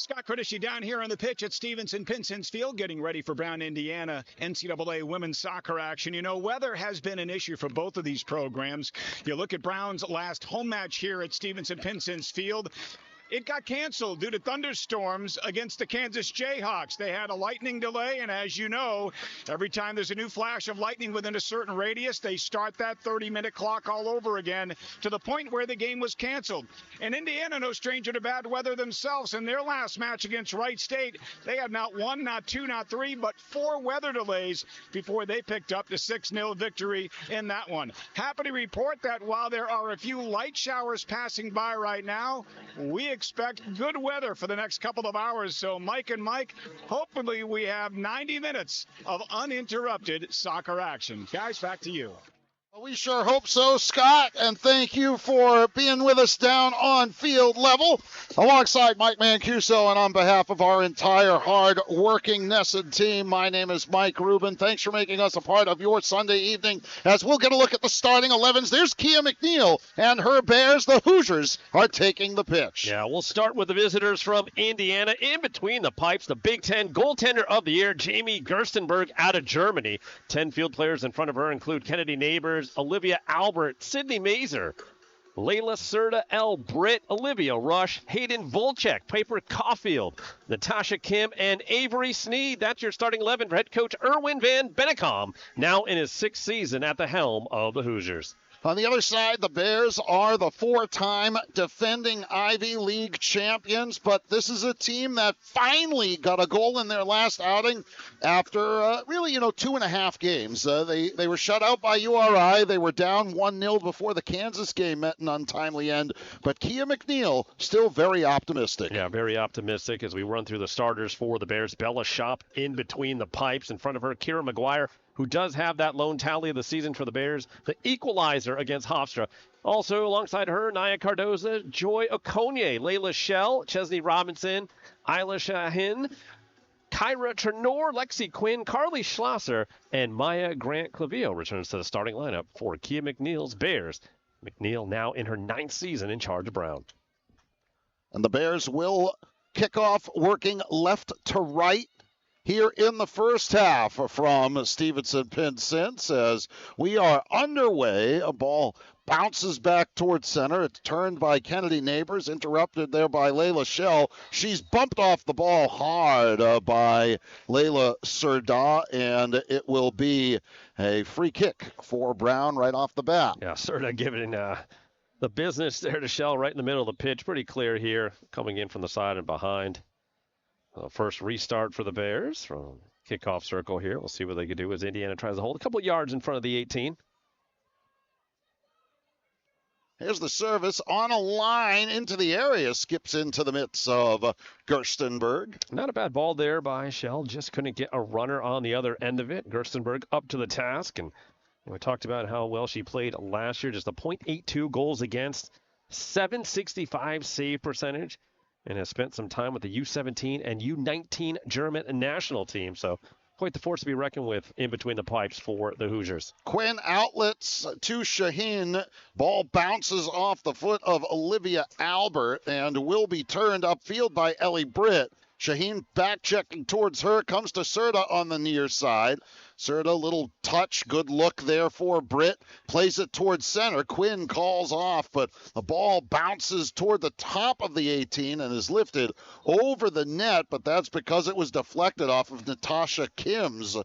Scott Critici down here on the pitch at Stevenson-Pinson's Field, getting ready for Brown, Indiana NCAA women's soccer action. You know, weather has been an issue for both of these programs. You look at Brown's last home match here at Stevenson-Pinson's Field. It got canceled due to thunderstorms against the Kansas Jayhawks. They had a lightning delay, and as you know, every time there's a new flash of lightning within a certain radius, they start that 30-minute clock all over again to the point where the game was canceled. And Indiana, no stranger to bad weather themselves. In their last match against Wright State, they had not one, not two, not three, but four weather delays before they picked up the 6-0 victory in that one. Happy to report that while there are a few light showers passing by right now, we expect good weather for the next couple of hours. So Mike and Mike, hopefully we have 90 minutes of uninterrupted soccer action. Guys, back to you. Well, we sure hope so, Scott, and thank you for being with us down on field level. Alongside Mike Mancuso and on behalf of our entire hard-working Nesson team, my name is Mike Rubin. Thanks for making us a part of your Sunday evening as we'll get a look at the starting 11s. There's Kia McNeil and her Bears. The Hoosiers are taking the pitch. Yeah, we'll start with the visitors from Indiana. In between the pipes, the Big Ten goaltender of the year, Jamie Gerstenberg out of Germany. 10 field players in front of her include Kennedy Neighbors, Olivia Albert, Sydney Mazer, Layla Serta, L. Britt, Olivia Rush, Hayden Volchek, Piper Caulfield, Natasha Kim, and Avery Sneed. That's your starting 11 for head coach Erwin Van Bennekom, now in his 6th season at the helm of the Hoosiers. On the other side, the Bears are the 4-time defending Ivy League champions, but this is a team that finally got a goal in their last outing after really, 2.5 games. They were shut out by URI. They were down 1-0 before the Kansas game met an untimely end, but Kia McNeil still very optimistic. Yeah, very optimistic as we run through the starters for the Bears. Bella Shop in between the pipes. In front of her, Kira McGuire, who does have that lone tally of the season for the Bears, the equalizer against Hofstra. Also, alongside her, Naya Cardoza, Joy Okonye, Layla Shell, Chesney Robinson, Isla Shahin, Kyra Trenor, Lexi Quinn, Carly Schlosser, and Maya Grant Clavio returns to the starting lineup for Kia McNeil's Bears. McNeil now in her 9th season in charge of Brown. And the Bears will kick off working left to right here in the first half from Stevenson-Pinson's as we are underway. A ball bounces back towards center. It's turned by Kennedy Neighbors, interrupted there by Layla Shell. She's bumped off the ball hard by Layla Serda, and it will be a free kick for Brown right off the bat. Yeah, Serda giving the business there to Shell right in the middle of the pitch. Pretty clear here, coming in from the side and behind. First restart for the Bears from kickoff circle here. We'll see what they can do as Indiana tries to hold a couple of yards in front of the 18. Here's the service on a line into the area. Skips into the midst of Gerstenberg. Not a bad ball there by Shell. Just couldn't get a runner on the other end of it. Gerstenberg up to the task. And we talked about how well she played last year. Just a .82 goals against, .765 save percentage. And has spent some time with the U17 and U19 German national team. So quite the force to be reckoned with in between the pipes for the Hoosiers. Quinn outlets to Shaheen. Ball bounces off the foot of Olivia Albert and will be turned upfield by Ellie Britt. Shaheen back checking towards her, comes to Serta on the near side. Serta, little touch, good look there for Britt. Plays it towards center. Quinn calls off, but the ball bounces toward the top of the 18 and is lifted over the net, but that's because it was deflected off of Natasha Kim's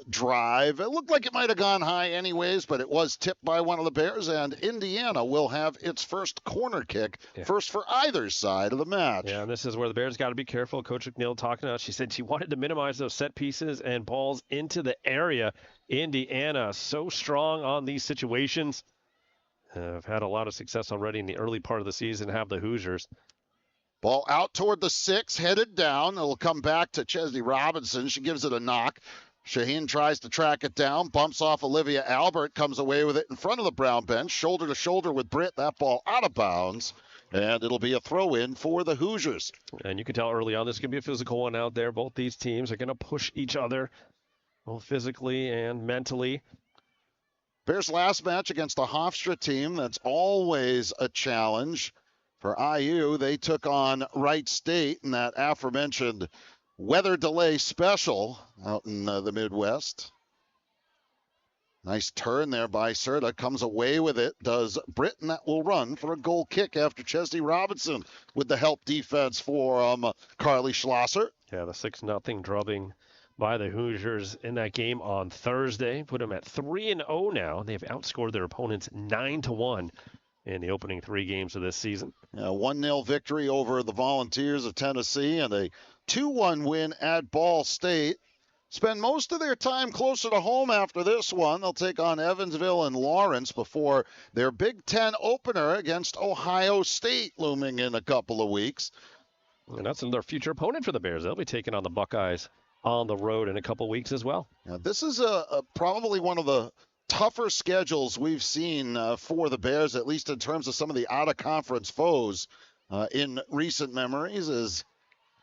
drive. It looked like it might have gone high anyways, but it was tipped by one of the Bears, and Indiana will have its first corner kick, first for either side of the match. Yeah, and this is where the Bears got to be careful. Coach McNeil talking about, she said she wanted to minimize those set pieces and balls into the area. Indiana so strong on these situations. Have had a lot of success already in the early part of the season, have the Hoosiers. Ball out toward the 6, headed down. It'll come back to Chesney Robinson. She gives it a knock. Shaheen tries to track it down, bumps off Olivia Albert, comes away with it in front of the Brown bench, shoulder to shoulder with Britt. That ball out of bounds, and it'll be a throw-in for the Hoosiers. And you can tell early on this is going to be a physical one out there. Both these teams are going to push each other, both physically and mentally. Bears' last match against the Hofstra team, that's always a challenge. For IU, they took on Wright State in that aforementioned weather delay special out in the Midwest. Nice turn there by Serta. Comes away with it. Does Britton. That will run for a goal kick after Chesney Robinson with the help defense for Carly Schlosser. Yeah, the 6-0 drubbing by the Hoosiers in that game on Thursday. Put them at 3-0 now. They've outscored their opponents 9-1 in the opening 3 games of this season. A 1-0 victory over the Volunteers of Tennessee and a 2-1 win at Ball State. Spend most of their time closer to home after this one. They'll take on Evansville and Lawrence before their Big Ten opener against Ohio State looming in a couple of weeks. And that's their future opponent for the Bears. They'll be taking on the Buckeyes on the road in a couple of weeks as well. Now, this is probably one of the tougher schedules we've seen for the Bears, at least in terms of some of the out-of-conference foes in recent memories, as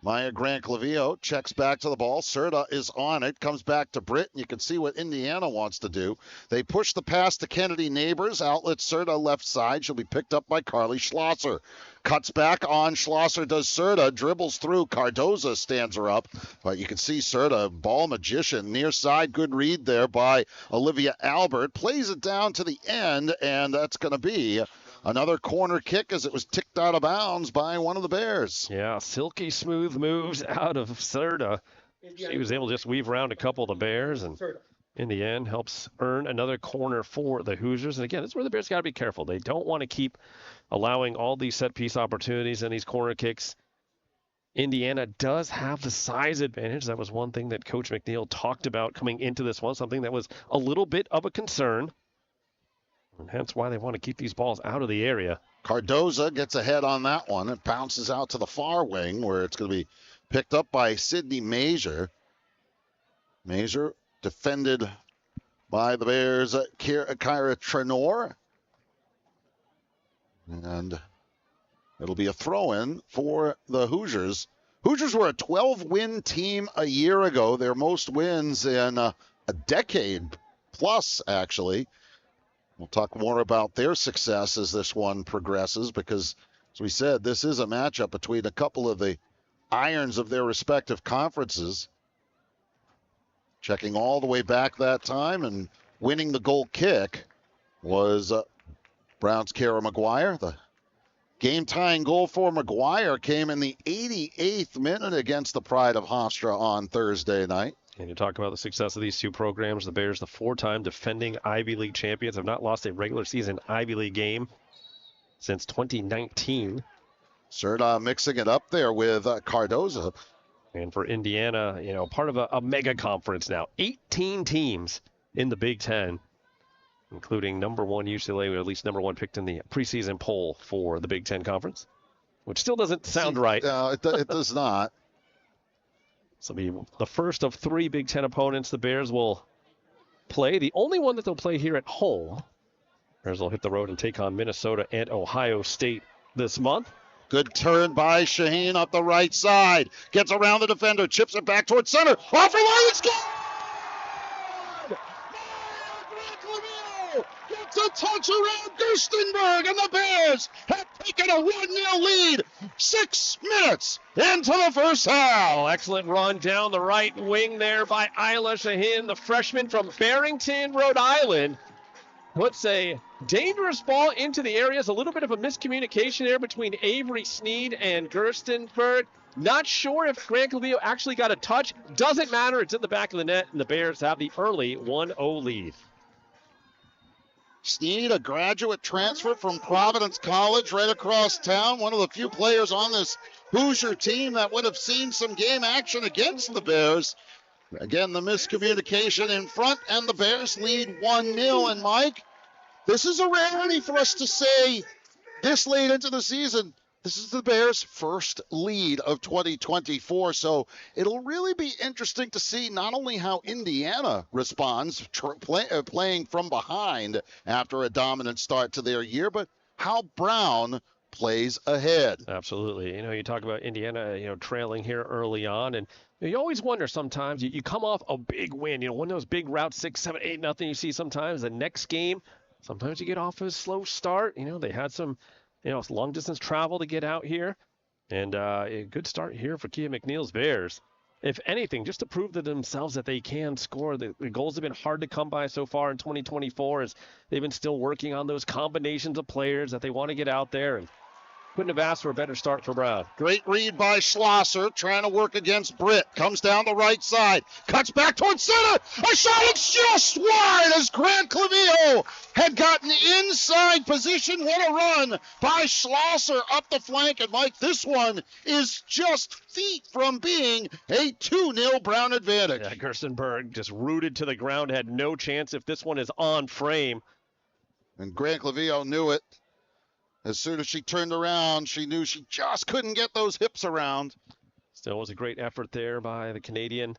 Maya Grant-Clavio checks back to the ball. Serta is on it, comes back to Britt, and you can see what Indiana wants to do. They push the pass to Kennedy Neighbors. Outlet Serta left side. She'll be picked up by Carly Schlosser. Cuts back on Schlosser, does Serta, dribbles through. Cardoza stands her up. But you can see Serta, ball magician, near side. Good read there by Olivia Albert. Plays it down to the end, and that's going to be another corner kick as it was ticked out of bounds by one of the Bears. Yeah, silky smooth moves out of Serta. She was able to just weave around a couple of the Bears and in the end helps earn another corner for the Hoosiers. And again, this is where the Bears got to be careful. They don't want to keep allowing all these set piece opportunities and these corner kicks. Indiana does have the size advantage. That was one thing that Coach McNeil talked about coming into this one, something that was a little bit of a concern. And hence why they want to keep these balls out of the area. Cardoza gets ahead on that one. It bounces out to the far wing where it's going to be picked up by Sydney Mazur. Mazur defended by the Bears, Kyra Trenor. And it'll be a throw-in for the Hoosiers. Hoosiers were a 12-win team a year ago. Their most wins in a decade plus, actually. We'll talk more about their success as this one progresses because, as we said, this is a matchup between a couple of the irons of their respective conferences. Checking all the way back that time and winning the goal kick was Brown's Kara McGuire. The game-tying goal for McGuire came in the 88th minute against the Pride of Hofstra on Thursday night. And you talk about the success of these two programs. The Bears, the 4-time defending Ivy League champions, have not lost a regular season Ivy League game since 2019. Serta mixing it up there with Cardoza. And for Indiana, part of a mega conference now. 18 teams in the Big Ten, including number 1 UCLA, or at least number 1 picked in the preseason poll for the Big Ten Conference, which still doesn't sound right. No, it does not. So the first of 3 Big Ten opponents the Bears will play. The only one that they'll play here at home. Bears will hit the road and take on Minnesota and Ohio State this month. Good turn by Shaheen up the right side. Gets around the defender, chips it back towards center. Off for line, it's good! Gets a touch around Gerstenberg, and the Bears have taken a 1-0 lead 6 minutes into the first half. Oh, excellent run down the right wing there by Isla Shaheen, the freshman from Barrington, Rhode Island. Puts a dangerous ball into the areas. A little bit of a miscommunication there between Avery Sneed and Gerstenberg. Not sure if Grant-Clavio actually got a touch. Doesn't matter. It's in the back of the net, and the Bears have the early 1-0 lead. Sneed, a graduate transfer from Providence College right across town. One of the few players on this Hoosier team that would have seen some game action against the Bears. Again, the miscommunication in front, and the Bears lead 1-0. And Mike, this is a rarity for us to say this late into the season. This is the Bears' first lead of 2024, so it'll really be interesting to see not only how Indiana responds, playing from behind after a dominant start to their year, but how Brown plays ahead. Absolutely. You talk about Indiana, trailing here early on, and you always wonder sometimes, you come off a big win, one of those big routes, 6, 7, 8, nothing you see sometimes. The next game, sometimes you get off a slow start. They had some it's long distance travel to get out here. And a good start here for Kia McNeil's Bears. If anything, just to prove to themselves that they can score. The goals have been hard to come by so far in 2024 as they've been still working on those combinations of players that they want to get out there. And couldn't have asked for a better start for Brown. Great read by Schlosser, trying to work against Britt. Comes down the right side, cuts back towards center. A shot, it's just wide as Grant Clavillo had gotten inside position. What a run by Schlosser up the flank. And Mike, this one is just feet from being a 2-0 Brown advantage. Yeah, Gerstenberg just rooted to the ground, had no chance if this one is on frame. And Grant Clavillo knew it. As soon as she turned around, she knew she just couldn't get those hips around. Still was a great effort there by the Canadian.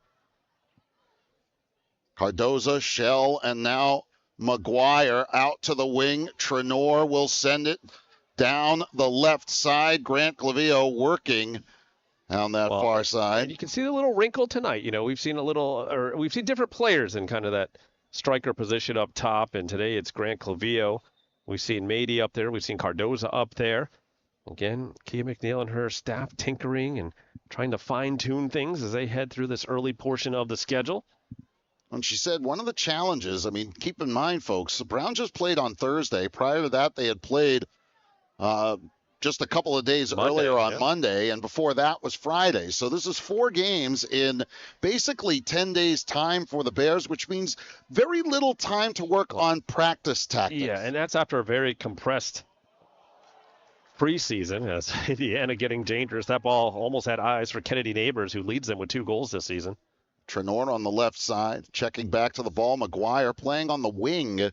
Cardoza, Shell, and now McGuire out to the wing. Trenor will send it down the left side. Grant Clavillo working on that far side. And you can see the little wrinkle tonight. We've seen we've seen different players in kind of that striker position up top, and today it's Grant Clavillo. We've seen Mady up there. We've seen Cardoza up there. Again, Kia McNeil and her staff tinkering and trying to fine-tune things as they head through this early portion of the schedule. And she said one of the challenges, keep in mind, folks, the Brown just played on Thursday. Prior to that, they had played just a couple of days earlier on Monday, and before that was Friday. So this is 4 games in basically 10 days' time for the Bears, which means very little time to work on practice tactics. Yeah, and that's after a very compressed preseason as Indiana getting dangerous. That ball almost had eyes for Kennedy Neighbors, who leads them with 2 goals this season. Trenor on the left side, checking back to the ball. McGuire playing on the wing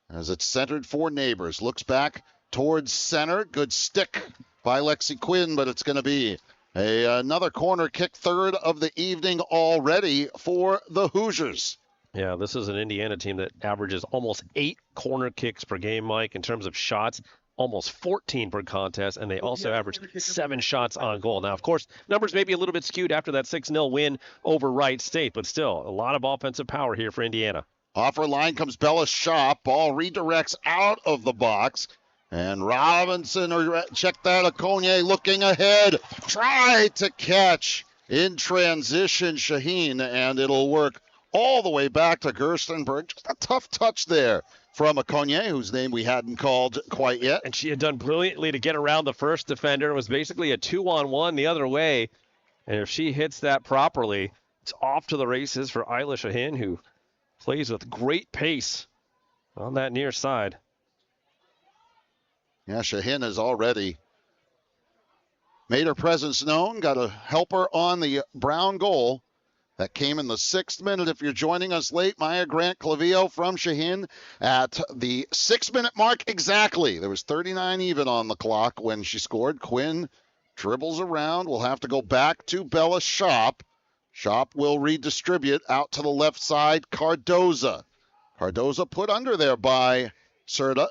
as it's centered for Neighbors. Looks back towards center. Good stick by Lexi Quinn, but it's going to be another corner kick, third of the evening already for the Hoosiers. Yeah, this is an Indiana team that averages almost 8 corner kicks per game, Mike, in terms of shots, almost 14 per contest, and they also average 7 shots on goal. Now, of course, numbers may be a little bit skewed after that 6-0 win over Wright State, but still, a lot of offensive power here for Indiana. Off her line comes Bella Shop. Ball redirects out of the box. And Robinson, or check that, Okonye looking ahead. Try to catch in transition Shaheen, and it'll work all the way back to Gerstenberg. Just a tough touch there from Okonye, whose name we hadn't called quite yet. And she had done brilliantly to get around the first defender. It was basically a 2-on-1 the other way. And if she hits that properly, it's off to the races for Isla Shaheen, who plays with great pace on that near side. Yeah, Shaheen has already made her presence known. Got a helper on the Brown goal. That came in the 6th minute. If you're joining us late, Maya Grant Clavillo from Shaheen at the 6-minute mark exactly. There was 39 even on the clock when she scored. Quinn dribbles around. We'll have to go back to Bella Shop. Shop will redistribute out to the left side. Cardoza. Cardoza put under there by Serta.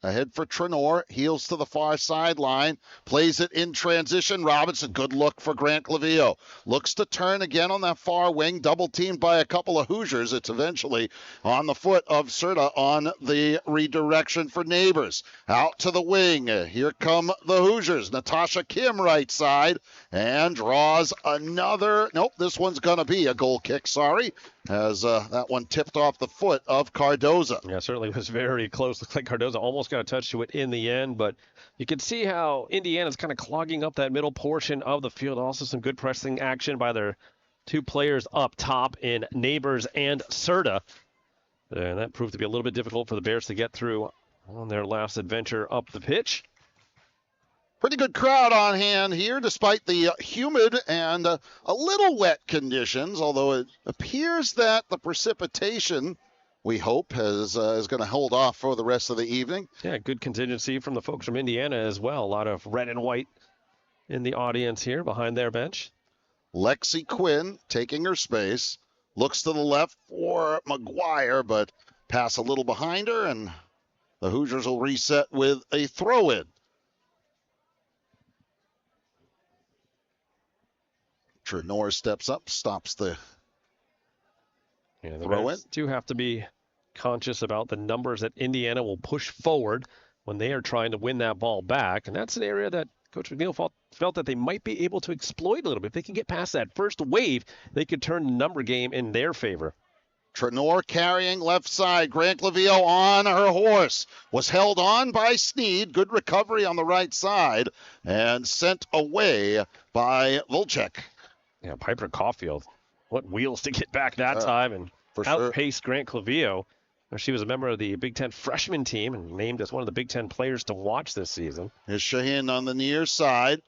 Ahead for Trenor, heels to the far sideline, plays it in transition. Robinson, good look for Grant Clavillo. Looks to turn again on that far wing, double teamed by a couple of Hoosiers. It's eventually on the foot of Serta on the redirection for Neighbors. Out to the wing, here come the Hoosiers. Natasha Kim right side, and draws another, nope, this one's gonna be a goal kick, sorry, as that one tipped off the foot of Cardoza. Yeah, certainly was very close. Looks like Cardoza almost got a touch to it in the end, but you can see how Indiana's kind of clogging up that middle portion of the field. Also some good pressing action by their 2 players up top in Neighbors and Serta. And that proved to be a little bit difficult for the Bears to get through on their last adventure up the pitch. Pretty good crowd on hand here, despite the humid and a little wet conditions, although it appears that the precipitation, we hope, is going to hold off for the rest of the evening. Yeah, good contingency from the folks from Indiana as well. A lot of red and white in the audience here behind their bench. Lexi Quinn taking her space, looks to the left for McGuire, but pass a little behind her, and the Hoosiers will reset with a throw-in. Trenor steps up, stops the Yeah, the throw in. Bears do have to be conscious about the numbers that Indiana will push forward. when they are trying to win that ball back. And that's an area that Coach McNeil felt that they might be able to exploit a little bit. If they can get past that first wave, they could turn the number game in their favor. Trenor carrying left side. Grant Clavio on her horse. Was held on by Sneed. Good recovery on the right side. And sent away by Volchek. Yeah, Piper Caulfield. What wheels to get back that time and outpace Grant Clavio. She was a member of the Big Ten freshman team and named as one of the Big Ten players to watch this season. Here's Shaheen on the near side.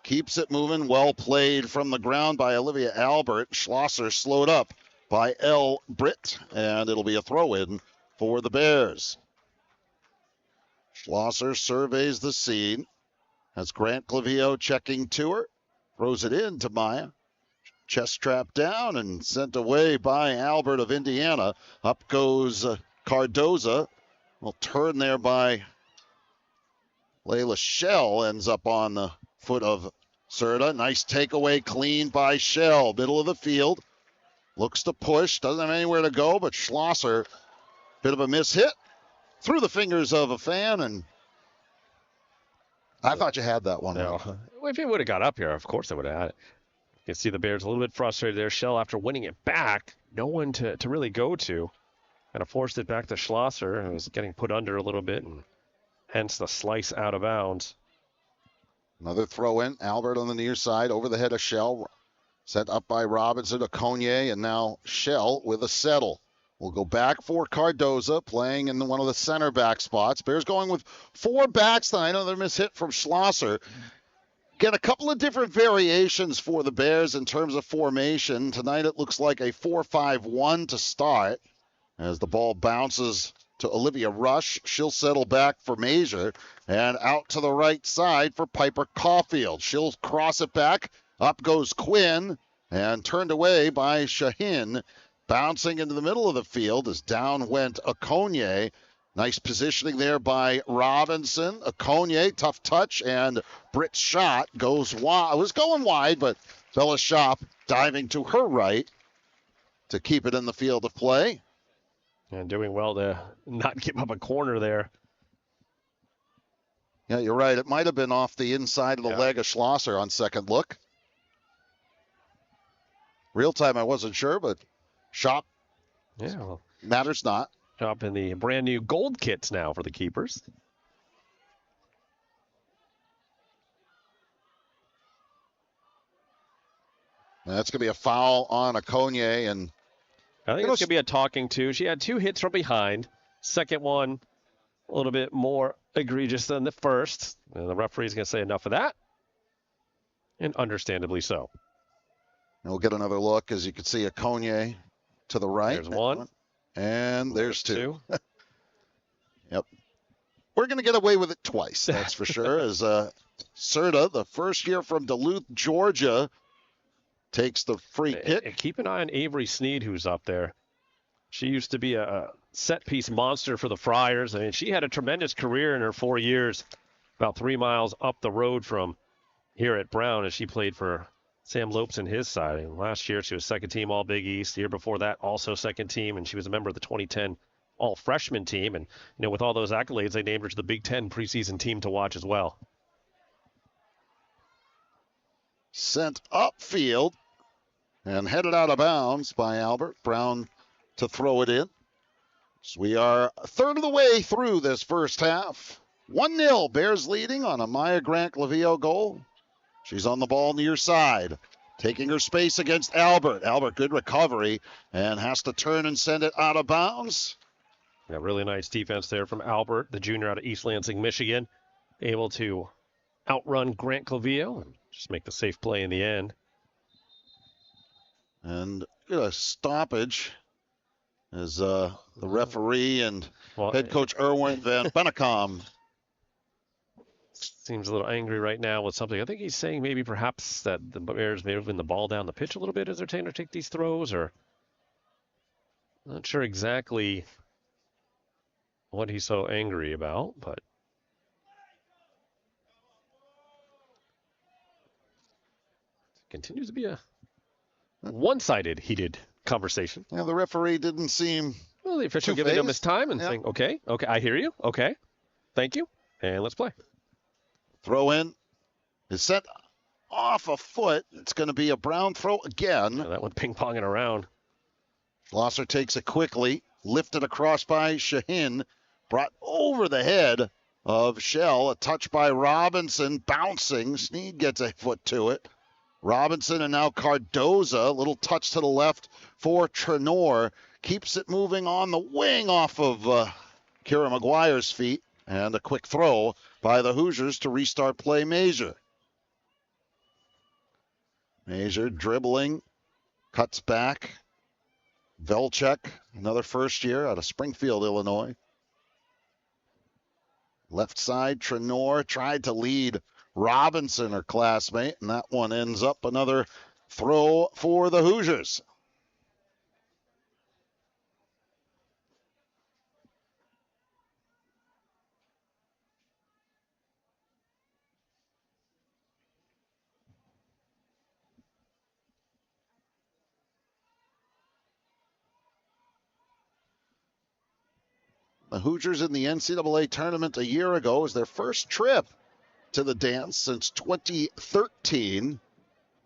Keeps it moving. Well played from the ground by Olivia Albert. Schlosser slowed up by L. Britt, and it'll be a throw-in for the Bears. Schlosser surveys the scene. That's Grant Clavio checking to her. Throws it in to Maya. Chest trap down and sent away by Albert of Indiana. Up goes Cardoza. Well, turn there by Layla Shell. Ends up on the foot of Serta. Nice takeaway, clean by Shell. Middle of the field. Looks to push. Doesn't have anywhere to go, but Schlosser, bit of a miss hit. Through the fingers of a fan, and I thought you had that one. No. If it would have got up here, of course I would have had it. You can see the Bears a little bit frustrated there. Shell, after winning it back, no one to really go to. Kind of forced it back to Schlosser, and was getting put under a little bit, and hence the slice out of bounds. Another throw in. Albert on the near side, over the head of Shell. Set up by Robinson to Cognier, and now Shell with a settle. We'll go back for Cardoza, playing in one of the center back spots. Bears going with 4 backs tonight. Another miss hit from Schlosser. Get a couple of different variations for the Bears in terms of formation. Tonight it looks like a 4-5-1 to start as the ball bounces to Olivia Rush. She'll settle back for Major and out to the right side for Piper Caulfield. She'll cross it back. Up goes Quinn and turned away by Shaheen. Bouncing into the middle of the field as down went Okonye. Nice positioning there by Robinson. Okonye, tough touch, and Britt's shot goes wide. It was going wide, but Bella Shop diving to her right to keep it in the field of play. And doing well to not give up a corner there. Yeah, you're right. It might have been off the inside of the leg of Schlosser on second look. Real time, I wasn't sure, but Shop matters not. Shop in the brand new gold kits now for the keepers. That's going to be a foul on Okonye, and I think it's going to be a talking to. She had 2 hits from behind. Second one, a little bit more egregious than the first. And the referee's going to say enough of that. And understandably so. And we'll get another look, as you can see Okonye to the right. There's one. And there's two. Yep. We're going to get away with it twice, that's for sure, as Serta, the first year from Duluth, Georgia, takes the free kick. Keep an eye on Avery Sneed, who's up there. She used to be a set-piece monster for the Friars. I mean, she had a tremendous career in her 4 years, about 3 miles up the road from here at Brown, as she played for Sam Lopes and his side. And last year, she was second team All-Big East. The year before that, also second team, and she was a member of the 2010 All-Freshman team. And, you know, with all those accolades, they named her to the Big Ten preseason team to watch as well. Sent upfield and headed out of bounds by Albert. Brown to throw it in. So we are a third of the way through this first half. 1-0, Bears leading on a Maya Grant Clavio goal. She's on the ball near side, taking her space against Albert. Albert, good recovery, and has to turn and send it out of bounds. Yeah, really nice defense there from Albert, the junior out of East Lansing, Michigan. Able to outrun Grant Clavio and just make the safe play in the end. And a stoppage as the referee and head coach Erwin Van Bennekom. Seems a little angry right now with something. I think he's saying maybe perhaps that the Bears may have moving the ball down the pitch a little bit as they're trying to take these throws, or not sure exactly what he's so angry about, but continues to be a one-sided heated conversation. Yeah, the referee didn't seem well, the official giving him his time and saying, okay, I hear you, okay. Thank you, and let's play. Throw in is set off a foot. It's going to be a Brown throw again. Yeah, that one ping-ponging around. Schlosser takes it quickly, lifted across by Shaheen, brought over the head of Shell. A touch by Robinson, bouncing. Sneed gets a foot to it. Robinson and now Cardoza, a little touch to the left for Trenor. Keeps it moving on the wing off of Kira McGuire's feet. And a quick throw by the Hoosiers to restart play Major. Major dribbling, cuts back. Velchek, another first year out of Springfield, Illinois. Left side, Trenor tried to lead Robinson, her classmate, and that one ends up another throw for the Hoosiers. The Hoosiers in the NCAA tournament a year ago was their first trip to the dance since 2013,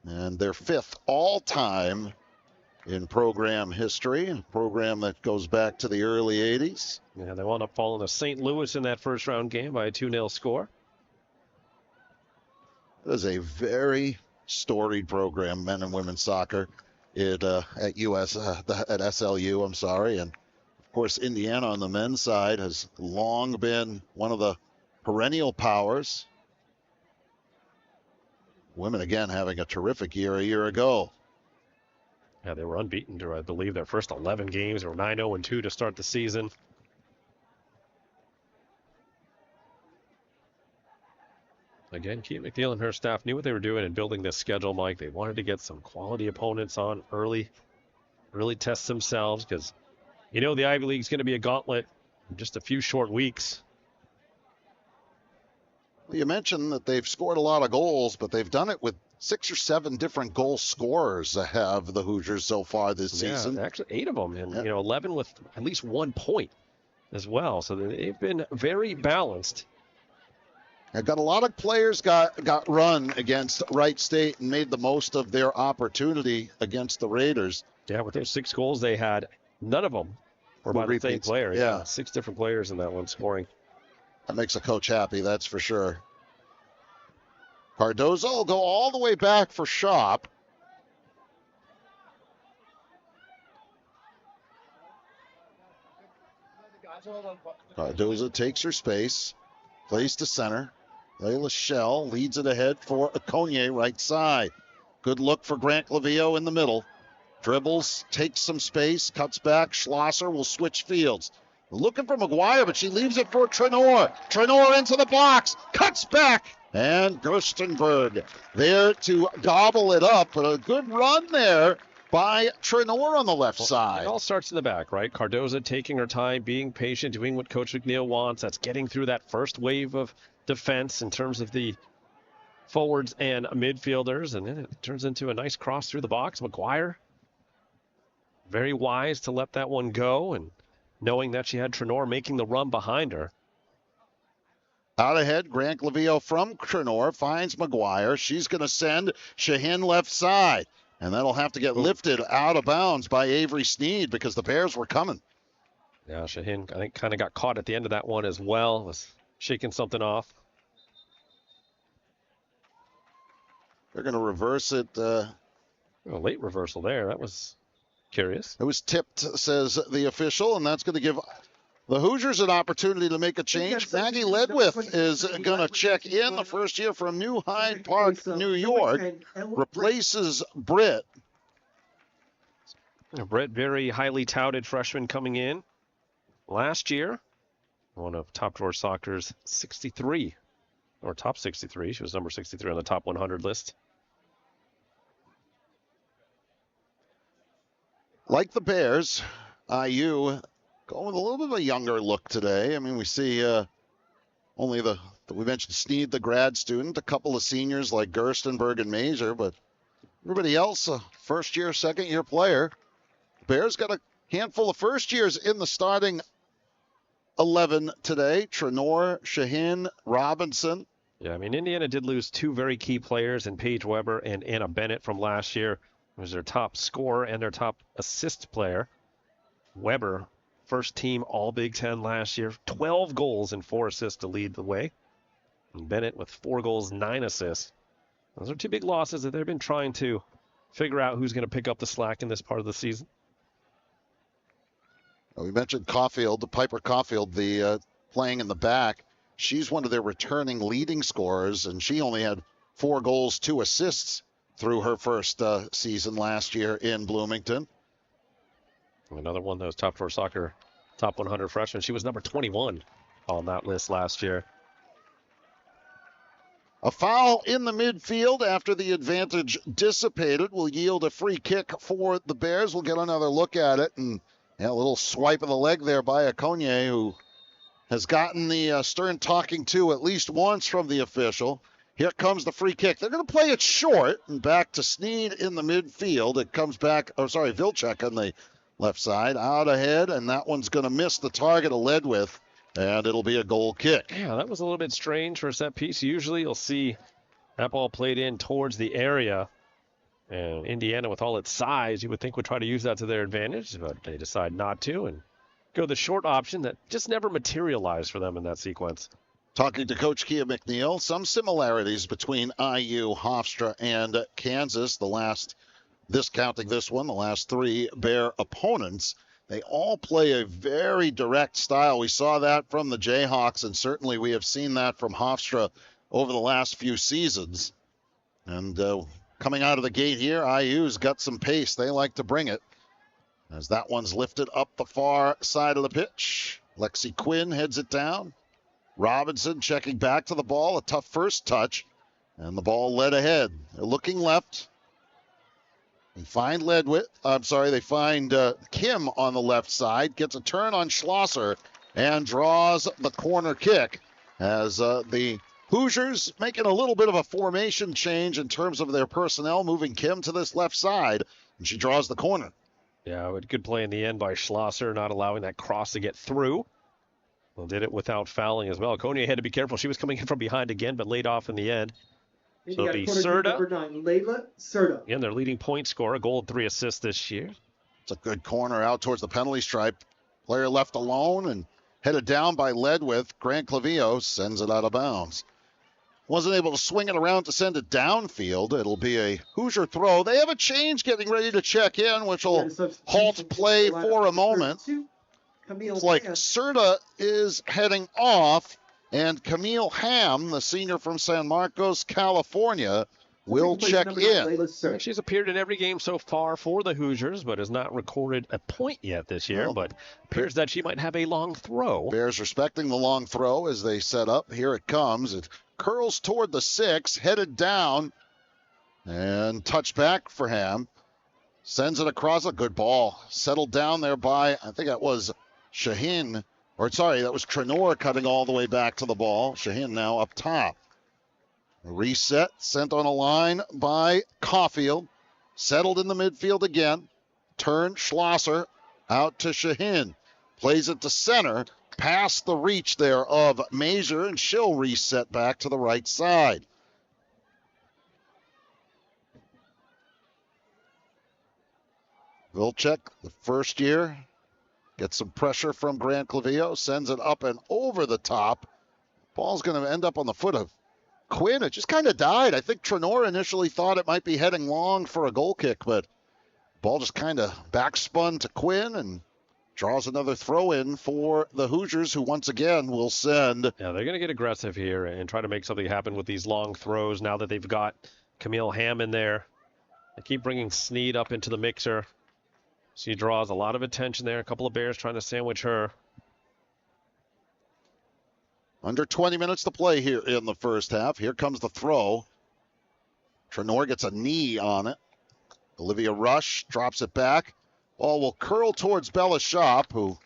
and their fifth all-time in program history, a program that goes back to the early 80s. Yeah, they wound up falling to St. Louis in that first-round game by a 2-0 score. It is a very storied program, men and women's soccer, at SLU, I'm sorry, and of course, Indiana on the men's side has long been one of the perennial powers. Women, again, having a terrific year a year ago. Yeah, they were unbeaten to, I believe, their first 11 games. They were 9-0-2 to start the season. Again, Keith McNeil and her staff knew what they were doing in building this schedule, Mike. They wanted to get some quality opponents on early, really test themselves because you know the Ivy League is going to be a gauntlet in just a few short weeks. You mentioned that they've scored a lot of goals, but they've done it with 6 or 7 different goal scorers have the Hoosiers so far this season. Actually 8 of them, and 11 with at least 1 point as well. So they've been very balanced. I've got a lot of players got run against Wright State and made the most of their opportunity against the Raiders. Yeah, with those 6 goals they had, none of them were by the same player. Yeah. 6 different players in that one scoring. That makes a coach happy, that's for sure. Cardoza will go all the way back for Shop. Cardoza takes her space, plays to center. Layla Shell leads it ahead for Okonye right side. Good look for Grant Clavio in the middle. Dribbles, takes some space, cuts back. Schlosser will switch fields. Looking for McGuire, but she leaves it for Trenor. Trenor into the box, cuts back. And Gerstenberg there to gobble it up. But a good run there by Trenor on the left side. It all starts in the back, right? Cardoza taking her time, being patient, doing what Coach McNeil wants. That's getting through that first wave of defense in terms of the forwards and midfielders. And then it turns into a nice cross through the box. McGuire, very wise to let that one go, and knowing that she had Trenor making the run behind her. Out ahead, Grant Clavio from Trenor finds McGuire. She's going to send Shaheen left side. And that'll have to get lifted out of bounds by Avery Sneed because the Bears were coming. Yeah, Shaheen, I think, kind of got caught at the end of that one as well. Was shaking something off. They're going to reverse it. A late reversal there. That was curious. It was tipped, says the official, and that's going to give the Hoosiers an opportunity to make a change. Maggie Ledwith is going to check in, the first year from New Hyde Park, New York. Replaces Britt. Britt, very highly touted freshman coming in last year. One of Top Drawer Soccer's 63, or top 63. She was number 63 on the top 100 list. Like the Bears, IU going with a little bit of a younger look today. I mean, we see only we mentioned Sneed, the grad student, a couple of seniors like Gerstenberg and Major, but everybody else, a first-year, second-year player. Bears got a handful of first years in the starting 11 today. Trenor, Shaheen, Robinson. Yeah, I mean, Indiana did lose two very key players in Paige Weber and Anna Bennett from last year. It was their top scorer and their top assist player. Weber, first team All Big Ten last year, 12 goals and 4 assists to lead the way. And Bennett with 4 goals, 9 assists. Those are two big losses that they've been trying to figure out who's going to pick up the slack in this part of the season. We mentioned Caulfield, Piper Caulfield, the playing in the back. She's one of their returning leading scorers, and she only had 4 goals, 2 assists through her first season last year in Bloomington. Another one that was top 4 soccer, top 100 freshman. She was number 21 on that list last year. A foul in the midfield after the advantage dissipated will yield a free kick for the Bears. We'll get another look at it, and a little swipe of the leg there by Akonye, who has gotten the stern talking to at least once from the official. Here comes the free kick. They're going to play it short and back to Sneed in the midfield. It comes back, Vilcek on the left side, out ahead, and that one's going to miss the target of Ledwith, and it'll be a goal kick. Yeah, that was a little bit strange for a set piece. Usually you'll see that ball played in towards the area, and Indiana, with all its size, you would think would try to use that to their advantage, but they decide not to and go the short option that just never materialized for them in that sequence. Talking to Coach Kia McNeil, some similarities between IU, Hofstra, and Kansas. Counting this one, the last 3 Bear opponents. They all play a very direct style. We saw that from the Jayhawks, and certainly we have seen that from Hofstra over the last few seasons. And coming out of the gate here, IU's got some pace. They like to bring it. As that one's lifted up the far side of the pitch. Lexi Quinn heads it down. Robinson checking back to the ball. A tough first touch. And the ball led ahead. They're looking left. They find Kim on the left side. Gets a turn on Schlosser and draws the corner kick. As the Hoosiers making a little bit of a formation change in terms of their personnel, moving Kim to this left side. And she draws the corner. Yeah, good play in the end by Schlosser, not allowing that cross to get through. Well, did it without fouling as well. Konya had to be careful. She was coming in from behind again, but laid off in the end. So it'll be Serta. Layla Serta. Again, their leading point scorer, a goal and 3 assists this year. It's a good corner out towards the penalty stripe. Player left alone and headed down by Ledwith. Grant Clavillo sends it out of bounds. Wasn't able to swing it around to send it downfield. It'll be a Hoosier throw. They have a change getting ready to check in, which will halt play for a moment. It's like Serta is heading off, and Camille Ham, the senior from San Marcos, California, will check in. She's appeared in every game so far for the Hoosiers, but has not recorded a point yet this year, but appears that she might have a long throw. Bears respecting the long throw as they set up. Here it comes. It curls toward the 6, headed down, and touch back for Ham. Sends it across. A good ball. Settled down there by, I think that was Shaheen. That was Trenor cutting all the way back to the ball. Shaheen now up top. Reset, sent on a line by Caulfield. Settled in the midfield again. Turn Schlosser out to Shaheen. Plays it to center. Past the reach there of Mazur, and she'll reset back to the right side. Vilcek, the first year, gets some pressure from Grant Clavillo, sends it up and over the top. Ball's going to end up on the foot of Quinn. It just kind of died. I think Trenor initially thought it might be heading long for a goal kick, but ball just kind of backspun to Quinn and draws another throw in for the Hoosiers, who once again will send. Yeah, they're going to get aggressive here and try to make something happen with these long throws now that they've got Camille Ham in there. They keep bringing Sneed up into the mixer. She draws a lot of attention there. A couple of Bears trying to sandwich her. Under 20 minutes to play here in the first half. Here comes the throw. Trenor gets a knee on it. Olivia Rush drops it back. Ball will curl towards Bella Shop, who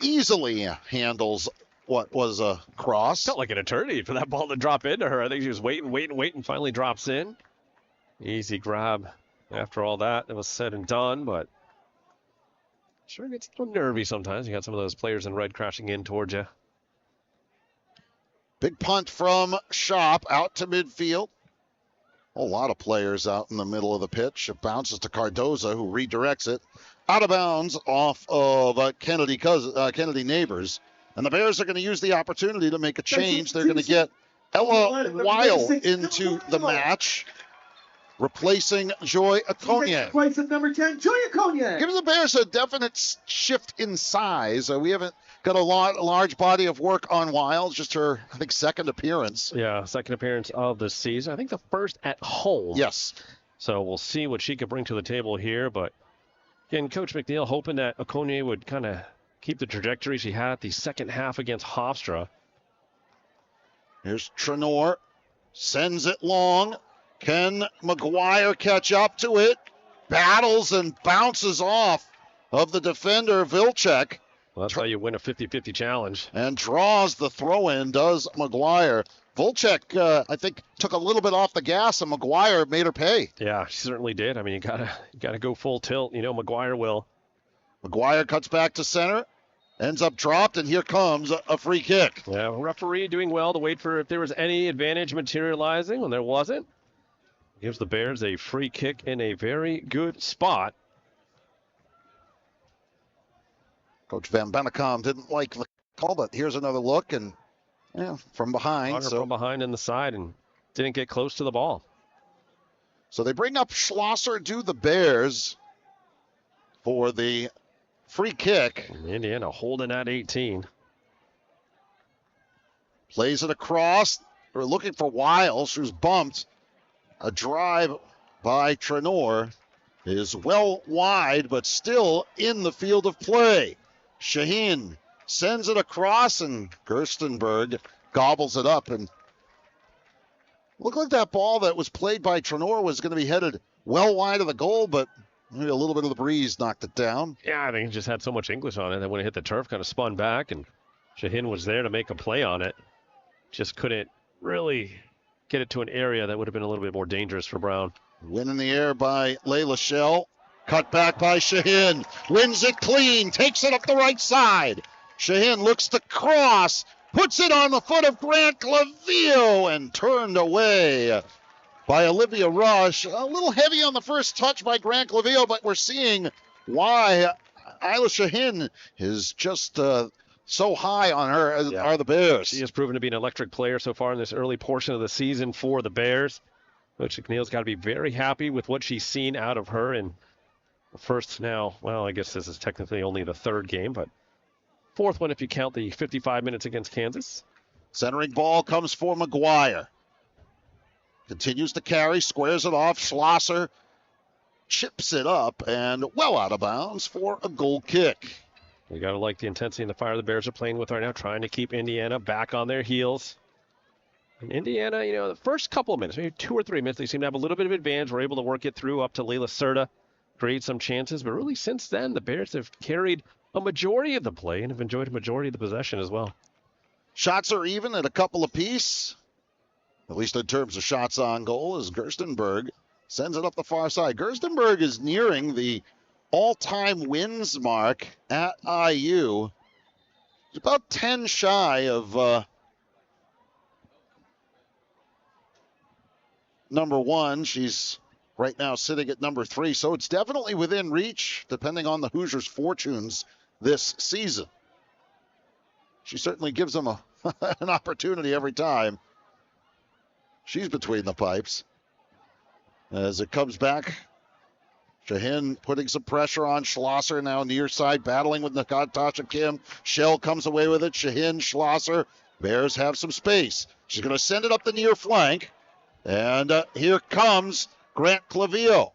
easily handles what was a cross. Felt like an eternity for that ball to drop into her. I think she was waiting, finally drops in. Easy grab after all that. It was said and done, but Sure gets a little nervy sometimes. You got some of those players in red crashing in towards you. Big punt from Shop out to midfield. A lot of players out in the middle of the pitch. It bounces to Cardoza, who redirects it out of bounds off of Kennedy Neighbors. And the Bears are going to use the opportunity to make a change. They're going to get Ella Weil into the match, replacing Joy Okoye. Place at number 10, Joy Okoye. Gives the Bears a definite shift in size. We haven't got a large body of work on Wiles, just her, I think, second appearance. Yeah, second appearance of the season. I think the first at home. Yes. So we'll see what she could bring to the table here. But again, Coach McNeil hoping that Okoye would kind of keep the trajectory she had the second half against Hofstra. Here's Trenor. Sends it long. Can McGuire catch up to it? Battles and bounces off of the defender, Vilcek. Well, that's how you win a 50-50 challenge. And draws the throw-in, does McGuire. Vilcek, I think, took a little bit off the gas, and McGuire made her pay. Yeah, she certainly did. I mean, you gotta go full tilt. You know, McGuire will. McGuire cuts back to center, ends up dropped, and here comes a free kick. Yeah, referee doing well to wait for if there was any advantage materializing. When there wasn't, gives the Bears a free kick in a very good spot. Coach Van Bennekom didn't like the call, but here's another look, and from behind. From behind in the side and didn't get close to the ball. So they bring up Schlosser to the Bears for the free kick. Indiana holding at 18. Plays it across. We're looking for Wiles, who's bumped. A drive by Trenor is well wide, but still in the field of play. Shaheen sends it across, and Gerstenberg gobbles it up. And looked like that ball that was played by Trenor was going to be headed well wide of the goal, but maybe a little bit of the breeze knocked it down. Yeah, I think it just had so much English on it that when it hit the turf, kind of spun back, and Shaheen was there to make a play on it. Just couldn't really get it to an area that would have been a little bit more dangerous for Brown. Win in the air by Layla Shell. Cut back by Shaheen. Wins it clean. Takes it up the right side. Shaheen looks to cross. Puts it on the foot of Grant Clavillo and turned away by Olivia Rush. A little heavy on the first touch by Grant Clavillo, but we're seeing why Isla Shaheen is just so high on her as are the Bears. She has proven to be an electric player so far in this early portion of the season for the Bears. Coach McNeil's got to be very happy with what she's seen out of her in the first now. Well, I guess this is technically only the third game, but fourth one if you count the 55 minutes against Kansas. Centering ball comes for McGuire. Continues to carry, squares it off. Schlosser chips it up and well out of bounds for a goal kick. You got to like the intensity and the fire the Bears are playing with right now, trying to keep Indiana back on their heels. And Indiana, you know, the first couple of minutes, maybe 2 or 3 minutes, they seem to have a little bit of advantage. We're able to work it through up to Layla Serta, create some chances. But really, since then, the Bears have carried a majority of the play and have enjoyed a majority of the possession as well. Shots are even at a couple apiece, at least in terms of shots on goal, as Gerstenberg sends it up the far side. Gerstenberg is nearing the all-time wins mark at IU. He's about 10 shy of number 1. She's right now sitting at number 3, so it's definitely within reach, depending on the Hoosiers' fortunes this season. She certainly gives them an opportunity every time. She's between the pipes. As it comes back, Shaheen putting some pressure on Schlosser, now near side, battling with Natasha Kim. Shell comes away with it. Shaheen, Schlosser. Bears have some space. She's going to send it up the near flank. And here comes Grant Clavillo,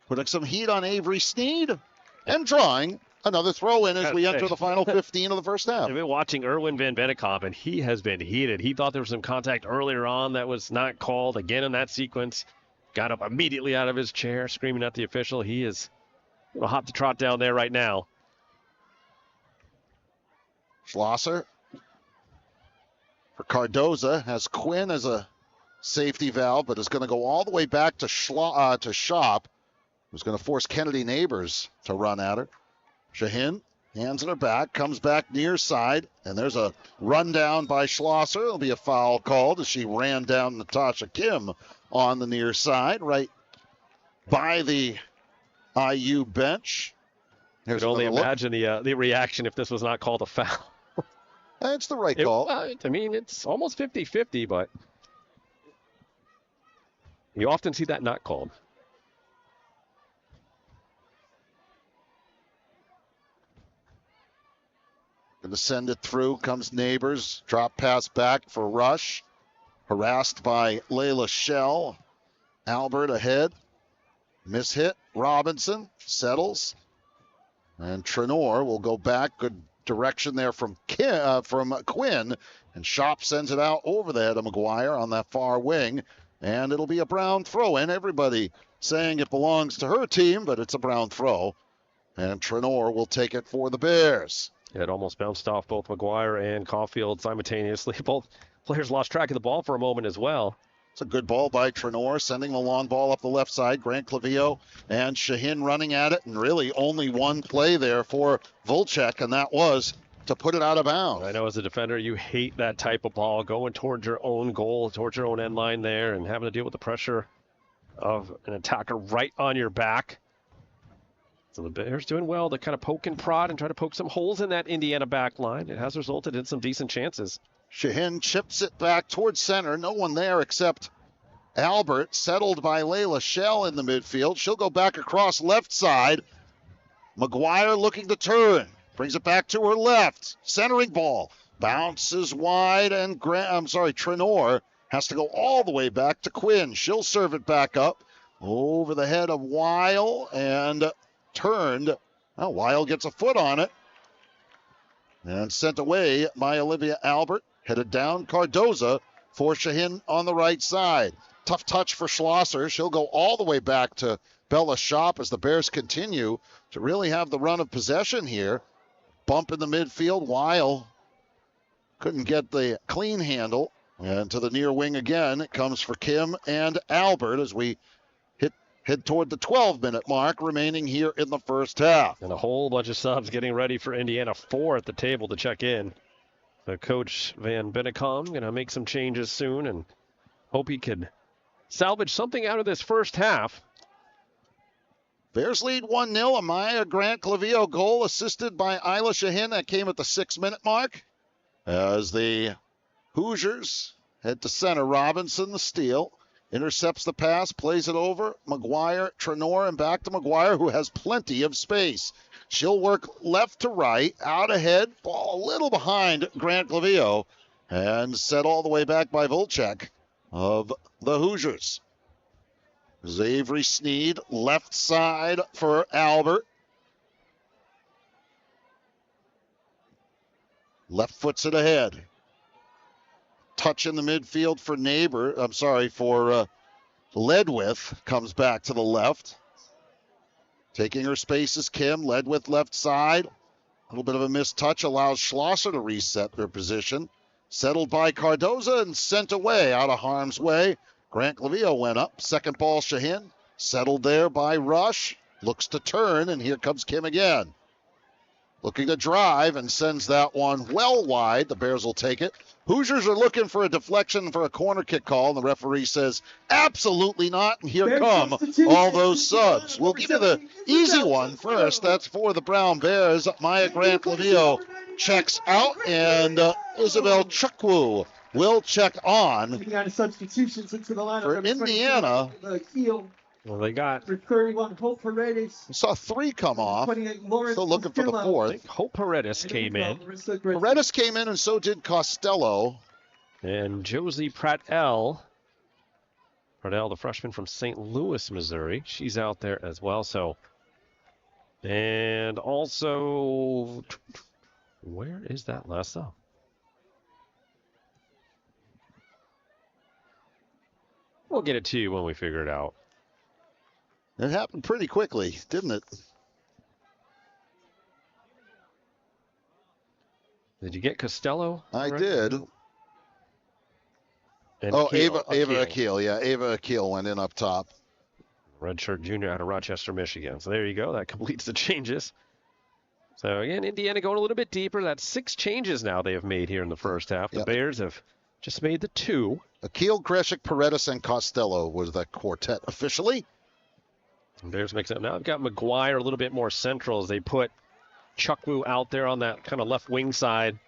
putting some heat on Avery Sneed and drawing another throw in as we enter the final 15 of the first half. I've been watching Erwin Van Bennekom, and he has been heated. He thought there was some contact earlier on that was not called. Again in that sequence, got up immediately out of his chair, screaming at the official. He is a little hot to trot down there right now. Schlosser for Cardoza has Quinn as a safety valve, but is going to go all the way back to Shop, who's going to force Kennedy Neighbors to run at her. Shaheen hands it her back, comes back near side, and there's a run down by Schlosser. There'll be a foul called as she ran down Natasha Kim on the near side, right by the IU bench. You could only imagine the reaction if this was not called a foul. It's the right call. I mean, it's almost 50-50, but you often see that not called. Going to send it through. Comes Neighbors. Drop pass back for Rush. Harassed by Layla Shell. Albert ahead. Mishit. Robinson settles. And Trenor will go back. Good direction there from Quinn. And Shop sends it out over the head of McGuire on that far wing. And it'll be a Brown throw-in. Everybody saying it belongs to her team, but it's a Brown throw. And Trenor will take it for the Bears. It almost bounced off both McGuire and Caulfield simultaneously. Both players lost track of the ball for a moment as well. It's a good ball by Trenor, sending the long ball up the left side. Grant Clavillo and Shaheen running at it, and really only one play there for Volchek, and that was to put it out of bounds. I know as a defender, you hate that type of ball, going towards your own goal, towards your own end line there, and having to deal with the pressure of an attacker right on your back. So the Bears doing well to kind of poke and prod and try to poke some holes in that Indiana back line. It has resulted in some decent chances. Shaheen chips it back towards center. No one there except Albert, settled by Layla Shell in the midfield. She'll go back across left side. McGuire looking to turn. Brings it back to her left. Centering ball. Bounces wide, and Trenor has to go all the way back to Quinn. She'll serve it back up over the head of Weil and turned. Well, Weil gets a foot on it. And sent away by Olivia Albert. Headed down Cardoza for Shaheen on the right side. Tough touch for Schlosser. She'll go all the way back to Bella Shop as the Bears continue to really have the run of possession here. Bump in the midfield. Weil couldn't get the clean handle. And to the near wing again. It comes for Kim and Albert as we head toward the 12-minute mark remaining here in the first half. And a whole bunch of subs getting ready for Indiana. 4 at the table to check in. Coach Van Bennekom going to make some changes soon and hope he can salvage something out of this first half. Bears lead 1-0. Amaya Grant Clavillo goal assisted by Isla Shaheen. That came at the 6-minute mark. As the Hoosiers head to center. Robinson, the steal. Intercepts the pass, plays it over. McGuire, Trenor, and back to McGuire, who has plenty of space. She'll work left to right, out ahead, ball a little behind Grant Clavillo, and set all the way back by Volchek of the Hoosiers. Avery Sneed, left side for Albert. Left foots it ahead. Touch in the midfield for for Ledwith. Comes back to the left. Taking her space is Kim. Ledwith left side. A little bit of a missed touch allows Schlosser to reset their position. Settled by Cardoza and sent away out of harm's way. Grant Clavillo went up. Second ball, Shaheen. Settled there by Rush. Looks to turn, and here comes Kim again. Looking to drive and sends that one well wide. The Bears will take it. Hoosiers are looking for a deflection for a corner kick call, and the referee says, absolutely not, and here come all those subs. We'll give you the easy one first. That's for the Brown Bears. Maya Grant Clavillo checks out, and Isabel Chukwu will check on for Indiana. Well, they got For 31, Hope Paredes. We saw 3 come off. Still looking for the 4th. Hope Paredes came in. Paredes came in, and so did Costello. And Josie Pratell, the freshman from St. Louis, Missouri. She's out there as well. So, and also, where is that last up? We'll get it to you when we figure it out. It happened pretty quickly, didn't it? Did you get Costello? I did. And Ava Akil. Yeah, Ava Akil went in up top. Redshirt junior out of Rochester, Michigan. So there you go. That completes the changes. So, again, Indiana going a little bit deeper. That's 6 changes now they have made here in the first half. The Bears have just made the 2. Akil, Greshik, Paredes, and Costello was that quartet officially. And Bears mix it up. Now they've got McGuire a little bit more central as they put Chukwu out there on that kind of left wing side.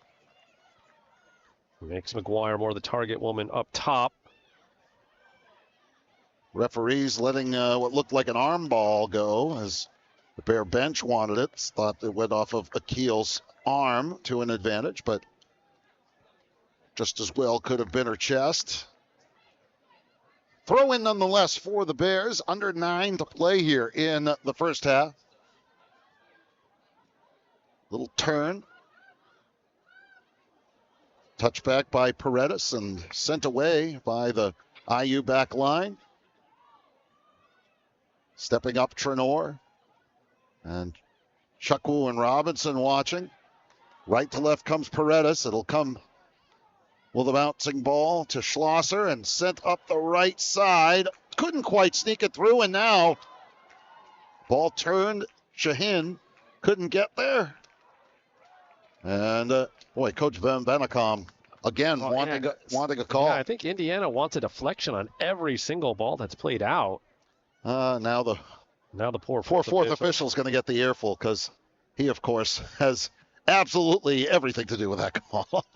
Makes McGuire more the target woman up top. Referees letting what looked like an arm ball go as the Bear bench wanted it. Thought it went off of Akil's arm to an advantage, but just as well could have been her chest. Throw in nonetheless for the Bears. Under 9 to play here in the first half. Little turn. Touchback by Paredes and sent away by the IU back line. Stepping up Trenor. And Chukwu and Robinson watching. Right to left comes Paredes. It'll come with a bouncing ball to Schlosser and sent up the right side. Couldn't quite sneak it through, and now ball turned. Shaheen couldn't get there. And, boy, Coach Van Bennekom again wanting a call. Yeah, I think Indiana wants a deflection on every single ball that's played out. Now the poor fourth official is going to get the earful because he, of course, has absolutely everything to do with that call.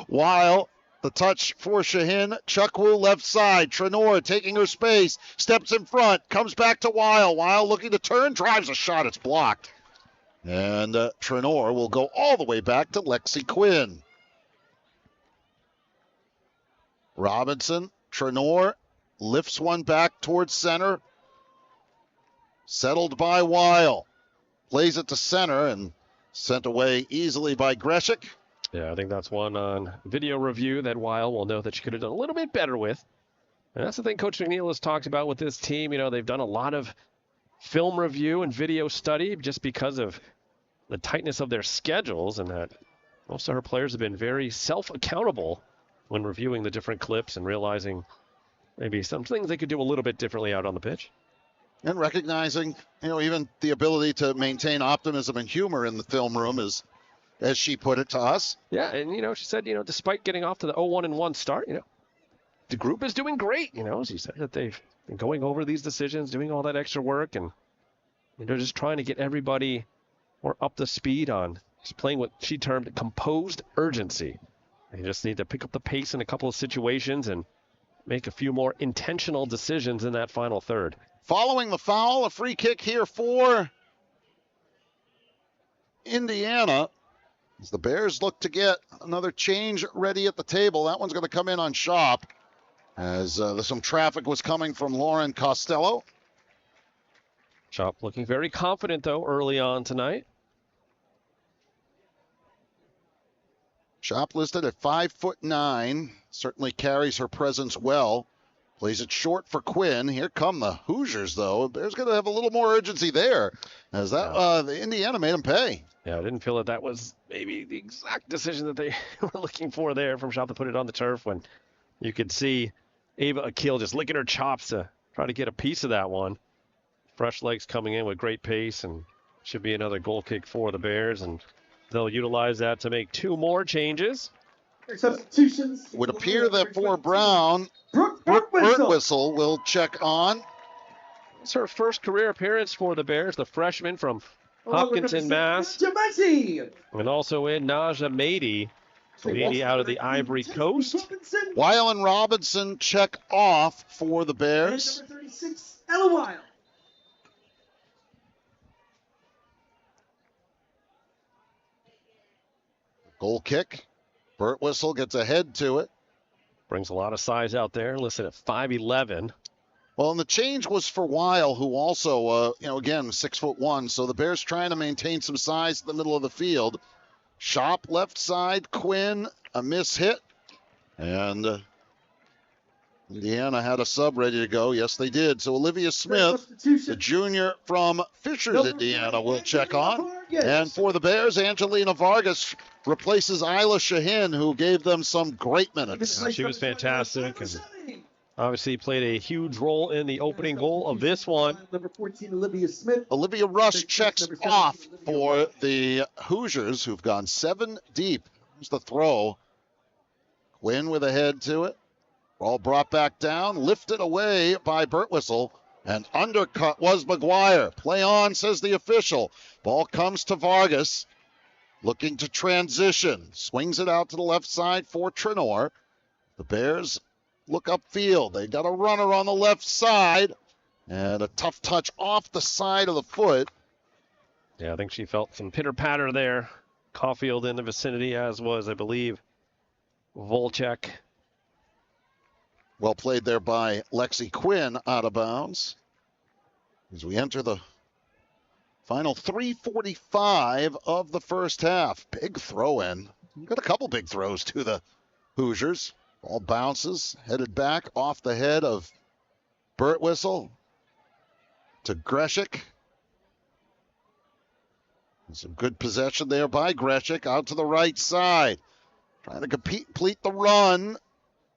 While the touch for Shaheen, Chukwu left side. Trenor taking her space, steps in front, comes back to Weil. Weil looking to turn, drives a shot. It's blocked. And Trenor will go all the way back to Lexi Quinn. Robinson, Trenor lifts one back towards center. Settled by Weil. Plays it to center and sent away easily by Greshik. Yeah, I think that's one on video review that Weil will know that she could have done a little bit better with. And that's the thing Coach McNeil has talked about with this team. You know, they've done a lot of film review and video study just because of the tightness of their schedules, and that most of her players have been very self-accountable when reviewing the different clips and realizing maybe some things they could do a little bit differently out on the pitch. And recognizing, even the ability to maintain optimism and humor in the film room is, as she put it to us. Yeah, and, she said, despite getting off to the 0-1-1 start, the group is doing great. She said that they've been going over these decisions, doing all that extra work, and, just trying to get everybody more up to speed on just playing what she termed composed urgency. They just need to pick up the pace in a couple of situations and make a few more intentional decisions in that final third. Following the foul, a free kick here for Indiana. As the Bears look to get another change ready at the table. That one's going to come in on Shop. As some traffic was coming from Lauren Costello. Shop looking very confident, though, early on tonight. Shop listed at 5'9". Certainly carries her presence well. Plays it short for Quinn. Here come the Hoosiers, though. Bears going to have a little more urgency there, as that the Indiana made them pay. Yeah, I didn't feel that was maybe the exact decision that they were looking for there from Shop to put it on the turf, when you could see Ava Akil just licking her chops to try to get a piece of that one. Fresh legs coming in with great pace, and should be another goal kick for the Bears, and they'll utilize that to make 2 more changes. Substitutions. Would appear that for Brown, Brooke Birtwistle will check on. It's her first career appearance for the Bears, the freshman from Hopkinton, Mass. And also in Naja Mady, lady out of the Ivory Coast. Weil and Robinson check off for the Bears. And number 36, Ella Weil. Goal kick. Birtwistle gets ahead to it. Brings a lot of size out there, listed at 5'11". Well, and the change was for Weil, who also, again, 6'1". So the Bears trying to maintain some size in the middle of the field. Shop left side, Quinn, a miss hit. And Indiana had a sub ready to go. Yes, they did. So Olivia Smith, the junior from Fishers, Indiana, will check on. And for the Bears, Angelina Vargas replaces Isla Shaheen, who gave them some great minutes. She was fantastic. And Obviously played a huge role in the opening goal of this one. Number 14, Olivia Smith. Olivia Rush checks off for the Hoosiers, who've gone 7 deep. Here's the throw. Quinn with a head to it. Ball brought back down, lifted away by Birtwistle, and undercut was McGuire. Play on, says the official. Ball comes to Vargas, looking to transition. Swings it out to the left side for Trenor. The Bears look upfield. They got a runner on the left side, and a tough touch off the side of the foot. Yeah, I think she felt some pitter-patter there. Caulfield in the vicinity, as was, I believe, Volchek. Well played there by Lexi Quinn, out of bounds. As we enter the final 3:45 of the first half. Big throw in. Got a couple big throws to the Hoosiers. Ball bounces, headed back off the head of Birtwistle to Greshik. Some good possession there by Greshik, out to the right side. Trying to complete the run.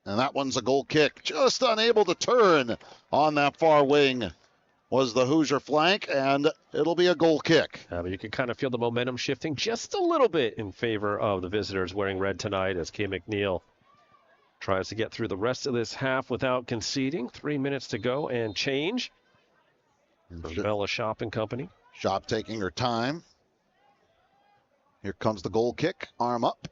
And that one's a goal kick. Just unable to turn on that far wing was the Hoosier flank, and it'll be a goal kick. But you can kind of feel the momentum shifting just a little bit in favor of the visitors wearing red tonight as Kay McNeil tries to get through the rest of this half without conceding. 3 minutes to go and change for Bella Shop and company. Shop taking her time. Here comes the goal kick, arm up.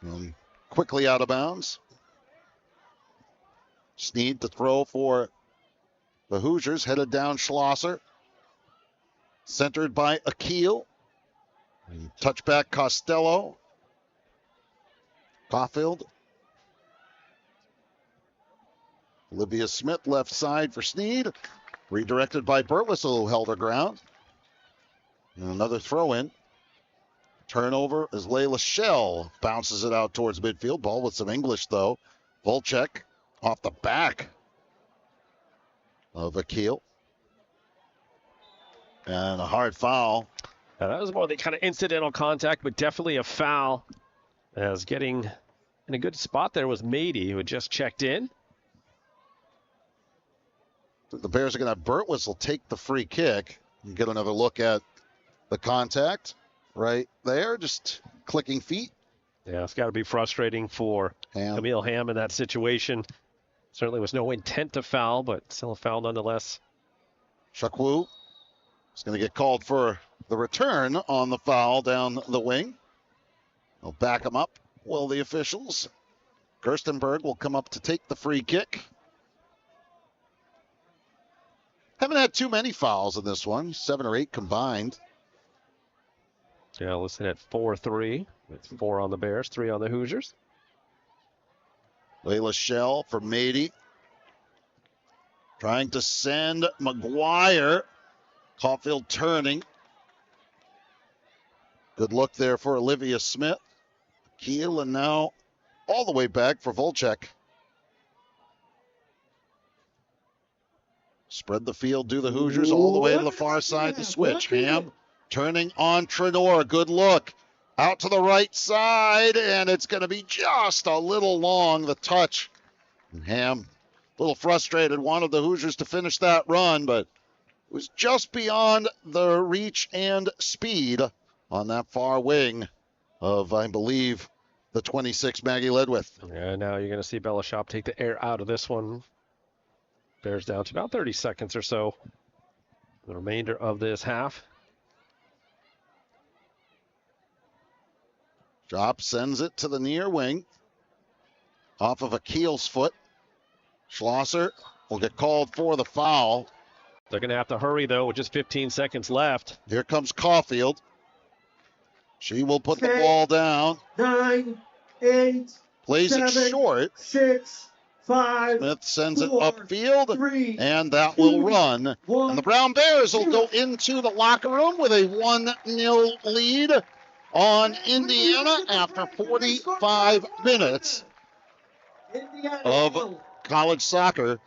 And quickly out of bounds. Sneed to throw for the Hoosiers, headed down Schlosser. Centered by Akil. Touchback Costello. Caulfield. Olivia Smith left side for Sneed. Redirected by Birtwistle, who held her ground. And another throw in. Turnover as Layla Shell bounces it out towards midfield. Ball with some English, though. Volchek off the back of Akil. And a hard foul. Now, that was more the kind of incidental contact, but definitely a foul. As getting in a good spot there was Mady, who had just checked in. The Bears are going to have Birtwistle take the free kick. And get another look at the contact. Right there, just clicking feet. Yeah, it's got to be frustrating for Camille Ham in that situation. Certainly was no intent to foul, but still a foul nonetheless. Shakwu is going to get called for the return on the foul down the wing. They'll back him up, will the officials. Gerstenberg will come up to take the free kick. Haven't had too many fouls in this one, 7 or 8 combined. Yeah, listed at 4-3. It's 4 on the Bears, 3 on the Hoosiers. Layla Shell for Mady. Trying to send McGuire. Caulfield turning. Good look there for Olivia Smith. Keel, and now all the way back for Volchek. Spread the field, do the Hoosiers all the way to the far side to switch. Ham turning on Trenor. Good look. Out to the right side, and it's going to be just a little long, the touch. And Ham, a little frustrated, wanted the Hoosiers to finish that run, but it was just beyond the reach and speed on that far wing of, I believe, the 26, Maggie Ledwith. Yeah, now you're going to see Bella Shop take the air out of this one. Bears down to about 30 seconds or so. The remainder of this half. Shop sends it to the near wing. Off of Akil's foot. Schlosser will get called for the foul. They're going to have to hurry, though, with just 15 seconds left. Here comes Caulfield. She will put the ball down. 9, 8, plays 7, it short. 6, 5. Smith sends 4, it upfield, 3, and that 2, will run. 1. And the Brown Bears will go into the locker room with a 1-0 lead on Indiana after 45 minutes of college soccer.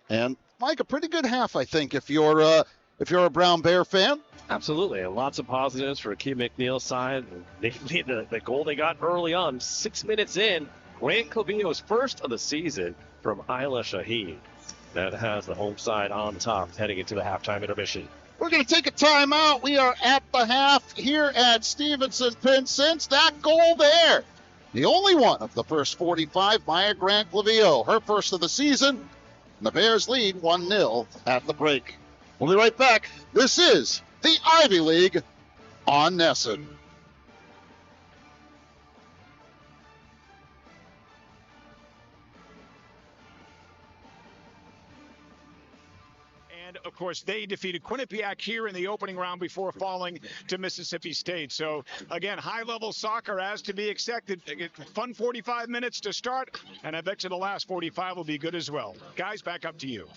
And Mike, a pretty good half, I think, if you're a Brown Bear fan. Absolutely, and lots of positives for Akeem McNeil's side. Namely, the goal they got early on, 6 minutes in, Grant Clavillo's first of the season from Isla Shaheen. That has the home side on top heading into the halftime intermission. We're going to take a timeout. We are at the half here at Stevenson-Pinsent. That goal there, the only one of the first 45 by Grant Clavillo. Her first of the season. And the Bears lead 1-0 at the break. We'll be right back. This is the Ivy League on Nesson. And, of course, they defeated Quinnipiac here in the opening round before falling to Mississippi State. So, again, high-level soccer as to be expected. Fun 45 minutes to start, and I bet you the last 45 will be good as well. Guys, back up to you.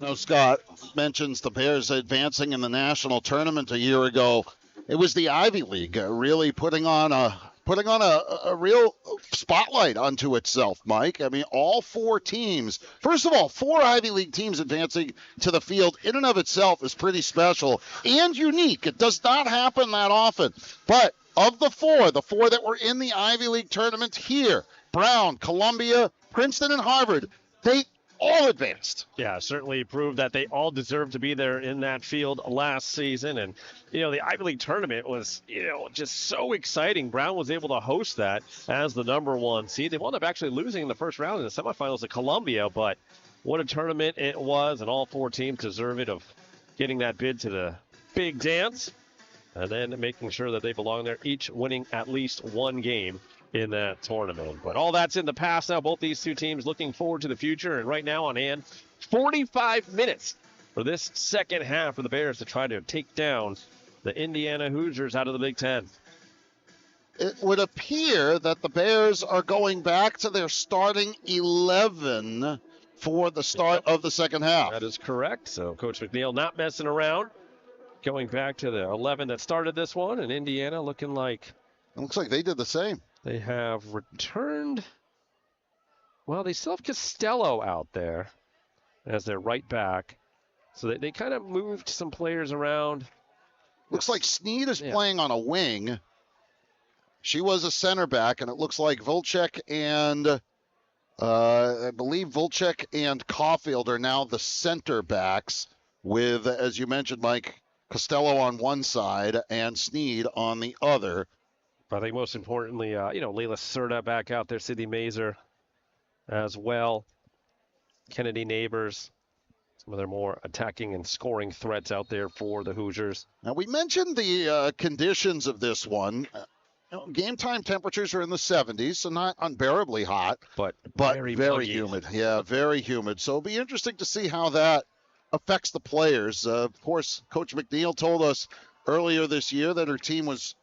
Now, Scott mentions the Bears advancing in the national tournament a year ago. It was the Ivy League really putting on a real spotlight onto itself, Mike. I mean, all four teams, first of all, four Ivy League teams advancing to the field in and of itself is pretty special and unique. It does not happen that often. But of the four that were in the Ivy League tournament here, Brown, Columbia, Princeton, and Harvard, they all advanced. Yeah, certainly proved that they all deserved to be there in that field last season. And, the Ivy League tournament was, just so exciting. Brown was able to host that as the number one seed. They wound up actually losing in the first round in the semifinals to Columbia, but what a tournament it was, and all four teams deserve it of getting that bid to the big dance and then making sure that they belong there, each winning at least one game in that tournament. But all that's in the past now. Both these two teams looking forward to the future. And right now on hand, 45 minutes for this second half for the Bears to try to take down the Indiana Hoosiers out of the Big Ten. It would appear that the Bears are going back to their starting 11 for the start of the second half. That is correct. So Coach McNeil not messing around. Going back to the 11 that started this one. And Indiana looking like... It looks like they did the same. They have returned. Well, they still have Costello out there as their right back. So they kind of moved some players around. Looks like Sneed is playing on a wing. She was a center back, and it looks like Volchek and I believe Volchek and Caulfield are now the center backs with, as you mentioned, Mike, Costello on one side and Sneed on the other. I think most importantly, Layla Serta back out there, Sydney Mazer as well, Kennedy Neighbors, some of their more attacking and scoring threats out there for the Hoosiers. Now, we mentioned the conditions of this one. Game time temperatures are in the 70s, so not unbearably hot, but very humid. Yeah, very humid. So it'll be interesting to see how that affects the players. Of course, Coach McNeil told us earlier this year that her team was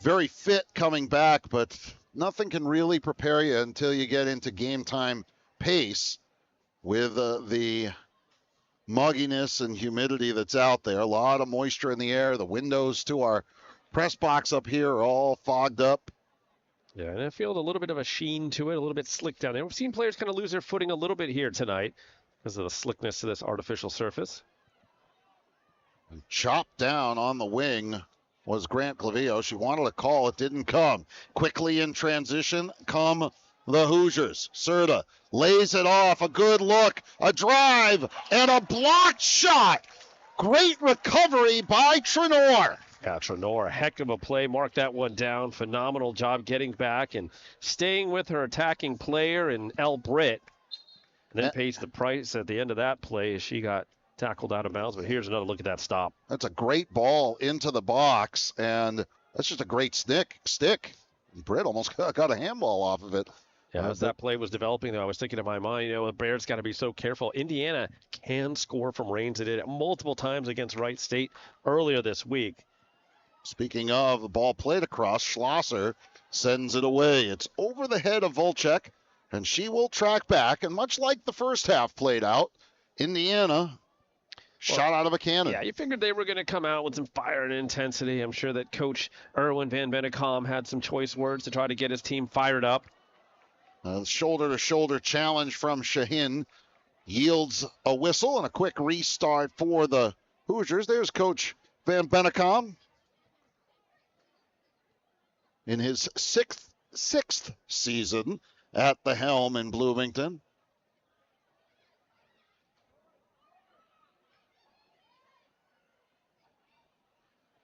very fit coming back, but nothing can really prepare you until you get into game time pace with the mugginess and humidity that's out there. A lot of moisture in the air. The windows to our press box up here are all fogged up. Yeah, and I feel a little bit of a sheen to it, a little bit slick down there. We've seen players kind of lose their footing a little bit here tonight because of the slickness to this artificial surface. And chopped down on the wing was Grant Clavillo. She wanted a call. It didn't come. Quickly in transition come the Hoosiers. Serta lays it off. A good look. A drive. And a blocked shot. Great recovery by Trenor. Yeah, Trenor, a heck of a play. Mark that one down. Phenomenal job getting back and staying with her attacking player in El Britt. And then pays the price at the end of that play as she got tackled out of bounds. But here's another look at that stop. That's a great ball into the box, and that's just a great stick. Britt almost got a handball off of it. Yeah, as that play was developing, though, I was thinking in my mind, the Bears got to be so careful. Indiana can score from range. They did it multiple times against Wright State earlier this week. Speaking of, the ball played across, Schlosser sends it away. It's over the head of Volchek, and she will track back. And much like the first half played out, Indiana shot out of a cannon. Yeah, you figured they were going to come out with some fire and intensity. I'm sure that Coach Erwin Van Bennekom had some choice words to try to get his team fired up. Shoulder-to-shoulder challenge from Shaheen yields a whistle and a quick restart for the Hoosiers. There's Coach Van Bennekom in his sixth season at the helm in Bloomington.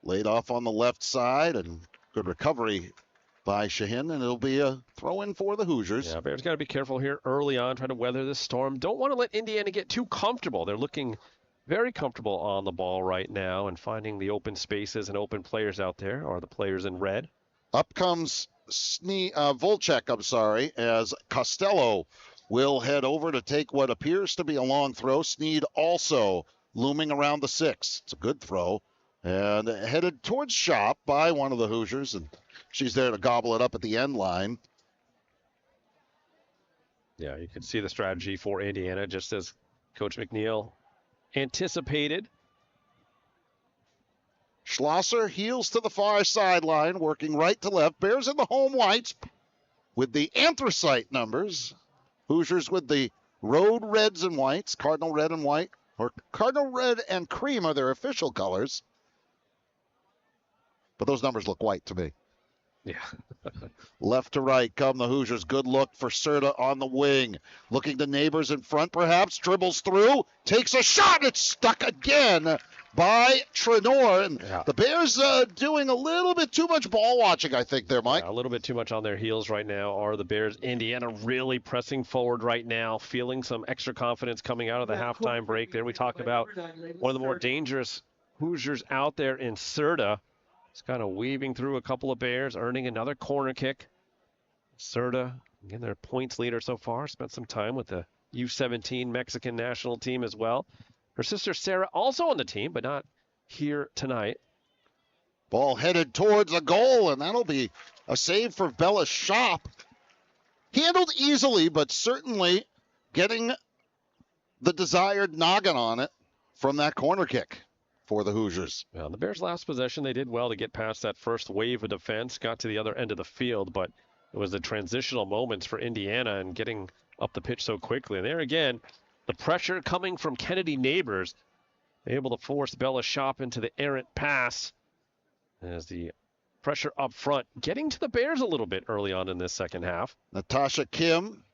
Laid off on the left side, and good recovery by Shaheen, and it'll be a throw-in for the Hoosiers. Yeah, Bears got to be careful here early on, trying to weather this storm. Don't want to let Indiana get too comfortable. They're looking very comfortable on the ball right now and finding the open spaces and open players out there, or the players in red. Up comes Volchek, as Costello will head over to take what appears to be a long throw. Sneed also looming around the 6. It's a good throw. And headed towards Shop by one of the Hoosiers, and she's there to gobble it up at the end line. Yeah, you can see the strategy for Indiana, just as Coach McNeil anticipated. Schlosser heels to the far sideline, working right to left. Bears in the home whites with the anthracite numbers. Hoosiers with the road reds and whites, cardinal red and white, or cardinal red and cream are their official colors. But those numbers look white to me. Yeah. Left to right come the Hoosiers. Good look for Serta on the wing. Looking to neighbors in front, perhaps. Dribbles through. Takes a shot. It's stuck again by Trenor. And the Bears doing a little bit too much ball watching, I think, there, Mike. Yeah, a little bit too much on their heels right now are the Bears. Indiana really pressing forward right now, feeling some extra confidence coming out of the halftime break. There we talk about one of the more dangerous Hoosiers out there in Serta. He's kind of weaving through a couple of Bears, earning another corner kick. Serta, again, their points leader so far, spent some time with the U17 Mexican national team as well. Her sister Sarah also on the team, but not here tonight. Ball headed towards a goal, and that'll be a save for Bella Shop. Handled easily, but certainly getting the desired noggin on it from that corner kick for the Hoosiers. Well, the Bears' last possession, they did well to get past that first wave of defense, got to the other end of the field, but it was the transitional moments for Indiana and getting up the pitch so quickly. And there again, the pressure coming from Kennedy Neighbors, able to force Bella Shop into the errant pass as the pressure up front, getting to the Bears a little bit early on in this second half. Natasha Kim.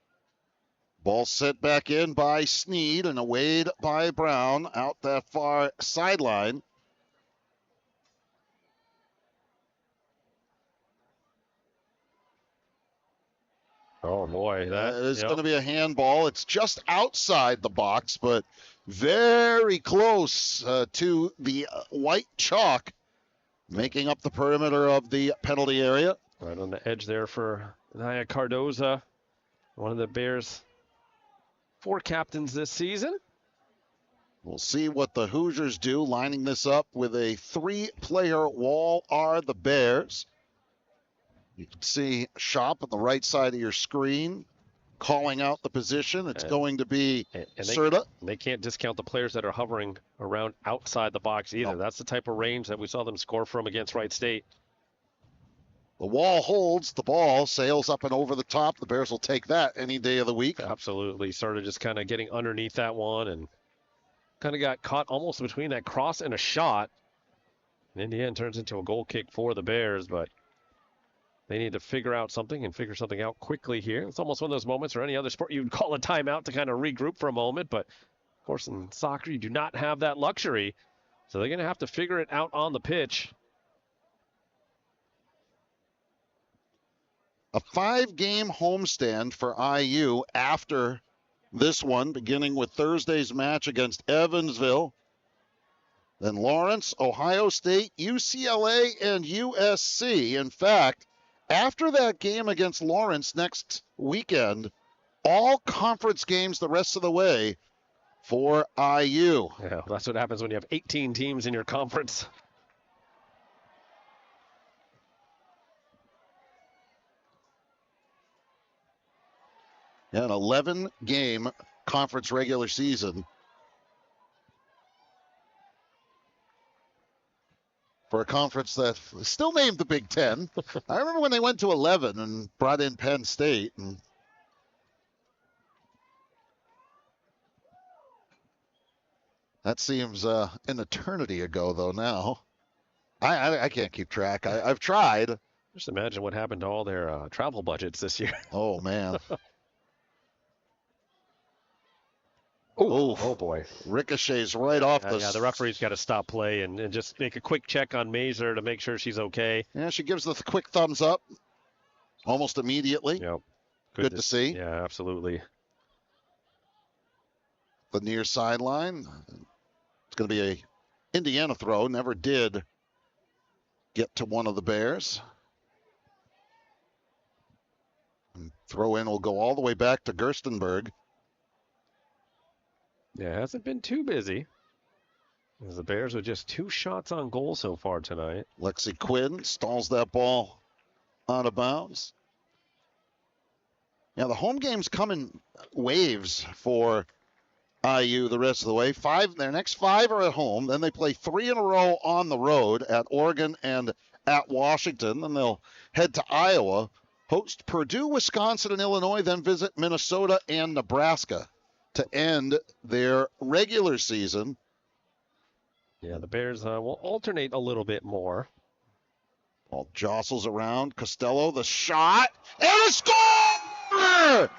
Ball set back in by Sneed and awayed by Brown out that far sideline. Oh, boy. That is going to be a handball. It's just outside the box, but very close to the white chalk, making up the perimeter of the penalty area. Right on the edge there for Naya Cardoza, one of the Bears' 4 captains this season. We'll see what the Hoosiers do, lining this up with a 3-player wall are the Bears. You can see Shop on the right side of your screen calling out the position. It's going to be Serta. They can't discount the players that are hovering around outside the box either. No. That's the type of range that we saw them score from against Wright State. The wall holds, the ball sails up and over the top. The Bears will take that any day of the week. Absolutely. Started just kind of getting underneath that one and kind of got caught almost between that cross and a shot. And in the end, turns into a goal kick for the Bears, but they need to figure out something and figure something out quickly here. It's almost one of those moments, or any other sport, you'd call a timeout to kind of regroup for a moment, but of course in soccer, you do not have that luxury. So they're going to have to figure it out on the pitch. A 5-game homestand for IU after this one, beginning with Thursday's match against Evansville. Then Lawrence, Ohio State, UCLA, and USC. In fact, after that game against Lawrence next weekend, all conference games the rest of the way for IU. Yeah, that's what happens when you have 18 teams in your conference. An 11-game conference regular season for a conference that is still named the Big Ten. I remember when they went to 11 and brought in Penn State. That seems an eternity ago, though, now. I can't keep track. I've tried. Just imagine what happened to all their travel budgets this year. Oh, man. Oh, boy. Ricochets right off the... Yeah, the referee's got to stop play and just make a quick check on Mazer to make sure she's okay. Yeah, she gives the quick thumbs up almost immediately. Yep. Good to see. Yeah, absolutely. The near sideline. It's going to be a Indiana throw. Never did get to one of the Bears. And throw in will go all the way back to Gerstenberg. Yeah, it hasn't been too busy. As the Bears with just 2 shots on goal so far tonight. Lexi Quinn stalls that ball out of bounds. Yeah, the home games come in waves for IU the rest of the way. Their next 5 are at home. Then they play 3 in a row on the road at Oregon and at Washington. Then they'll head to Iowa, host Purdue, Wisconsin, and Illinois, then visit Minnesota and Nebraska to end their regular season. Yeah, the Bears will alternate a little bit more. Ball jostles around. Costello, the shot, and a score!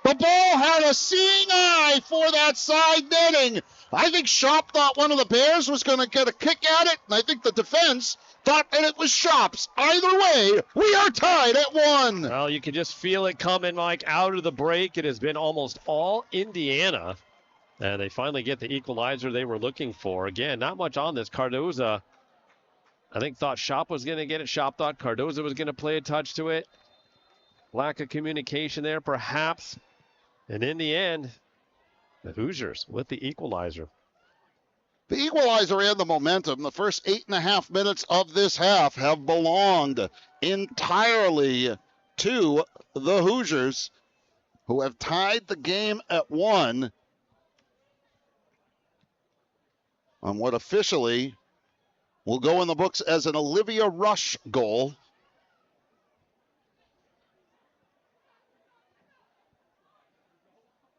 The ball had a seeing eye for that side netting. I think Shop thought one of the Bears was going to get a kick at it, and I think the defense thought that it was Shop's. Either way, we are tied at 1. Well, you can just feel it coming, Mike, out of the break. It has been almost all Indiana. And they finally get the equalizer they were looking for. Again, not much on this. Cardoza, I think, thought Shop was going to get it. Shop thought Cardoza was going to play a touch to it. Lack of communication there, perhaps. And in the end, the Hoosiers with the equalizer. The equalizer and the momentum, the first 8.5 minutes of this half have belonged entirely to the Hoosiers, who have tied the game at 1 on what officially will go in the books as an Olivia Rush goal.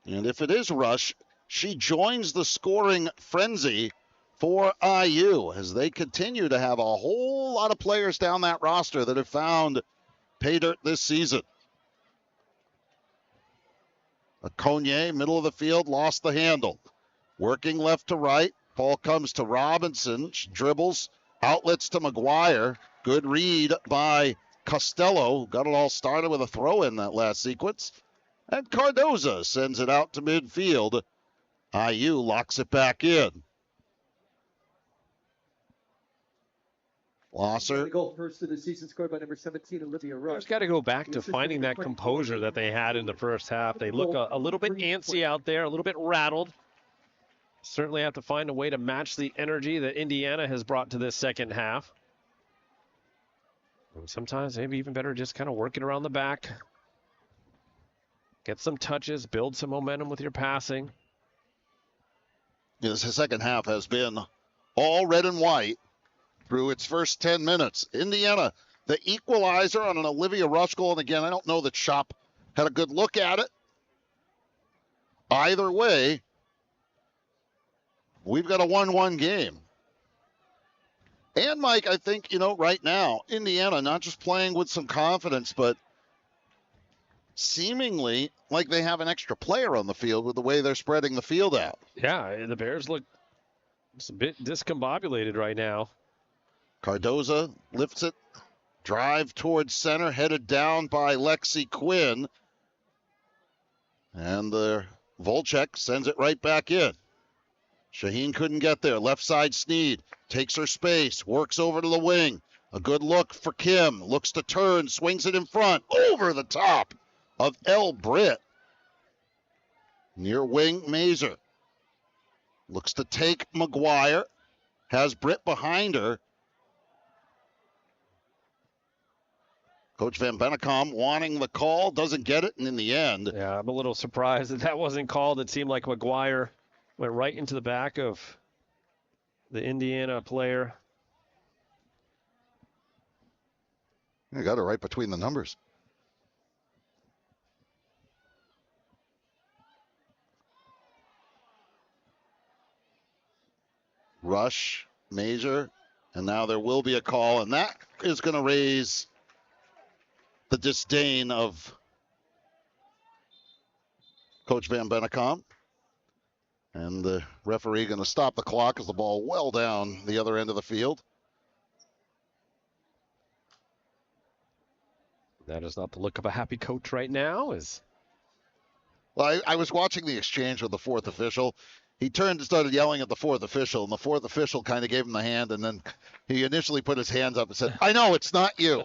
And if it is Rush, she joins the scoring frenzy for IU as they continue to have a whole lot of players down that roster that have found pay dirt this season. Okonye, middle of the field, lost the handle. Working left to right. Ball comes to Robinson. She dribbles. Outlets to McGuire. Good read by Costello. Got it all started with a throw in that last sequence. And Cardoza sends it out to midfield. IU locks it back in. Losser. Goal first of the season scored by number 17, Olivia Rush. Just got to go back to finding that composure that they had in the first half. They look a little bit antsy out there, a little bit rattled. Certainly have to find a way to match the energy that Indiana has brought to this second half. And sometimes maybe even better just kind of working around the back. Get some touches, build some momentum with your passing. The second half has been all red and white through its first 10 minutes. Indiana, the equalizer on an Olivia Rush goal. And again, I don't know that Shop had a good look at it. Either way, we've got a 1-1 game. And, Mike, I think, right now, Indiana not just playing with some confidence, but seemingly like they have an extra player on the field with the way they're spreading the field out. Yeah, the Bears look just a bit discombobulated right now. Cardoza lifts it, drive towards center, headed down by Lexi Quinn. And the Volchek sends it right back in. Shaheen couldn't get there. Left side Sneed takes her space, works over to the wing. A good look for Kim. Looks to turn, swings it in front, over the top of L. Britt. Near wing, Mazer. Looks to take McGuire. Has Britt behind her. Coach Van Bennekom wanting the call, doesn't get it, and in the end. Yeah, I'm a little surprised that wasn't called. It seemed like McGuire went right into the back of the Indiana player. You got it right between the numbers. Rush, Major, and now there will be a call, and that is going to raise the disdain of Coach Van Bennekom. And the referee going to stop the clock as the ball well down the other end of the field. That is not the look of a happy coach right now. Well, I was watching the exchange with the fourth official. He turned and started yelling at the fourth official, and the fourth official kind of gave him the hand, and then he initially put his hands up and said, "I know, it's not you."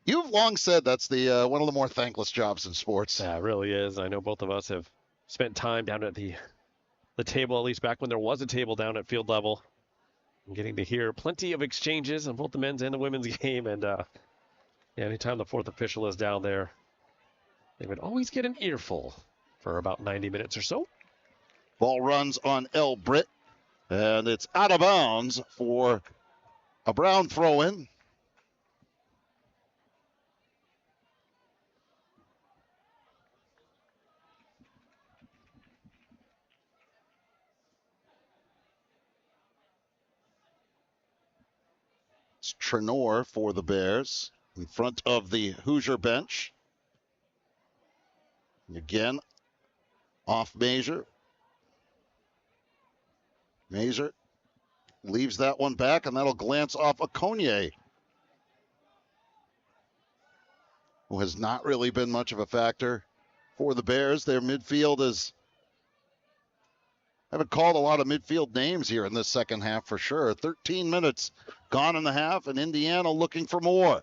You've long said that's the one of the more thankless jobs in sports. Yeah, it really is. I know both of us have spent time down at the table, at least back when there was a table down at field level. I'm getting to hear plenty of exchanges on both the men's and the women's game, and anytime the fourth official is down there, they would always get an earful for about 90 minutes or so. Ball runs on El Britt, and it's out of bounds for a Brown throw-in. It's Trenor for the Bears in front of the Hoosier bench. Again, off Major. Major leaves that one back, and that'll glance off Okonye, who has not really been much of a factor for the Bears. Their midfield is... haven't called a lot of midfield names here in this second half for sure. 13 minutes gone in the half, and Indiana looking for more.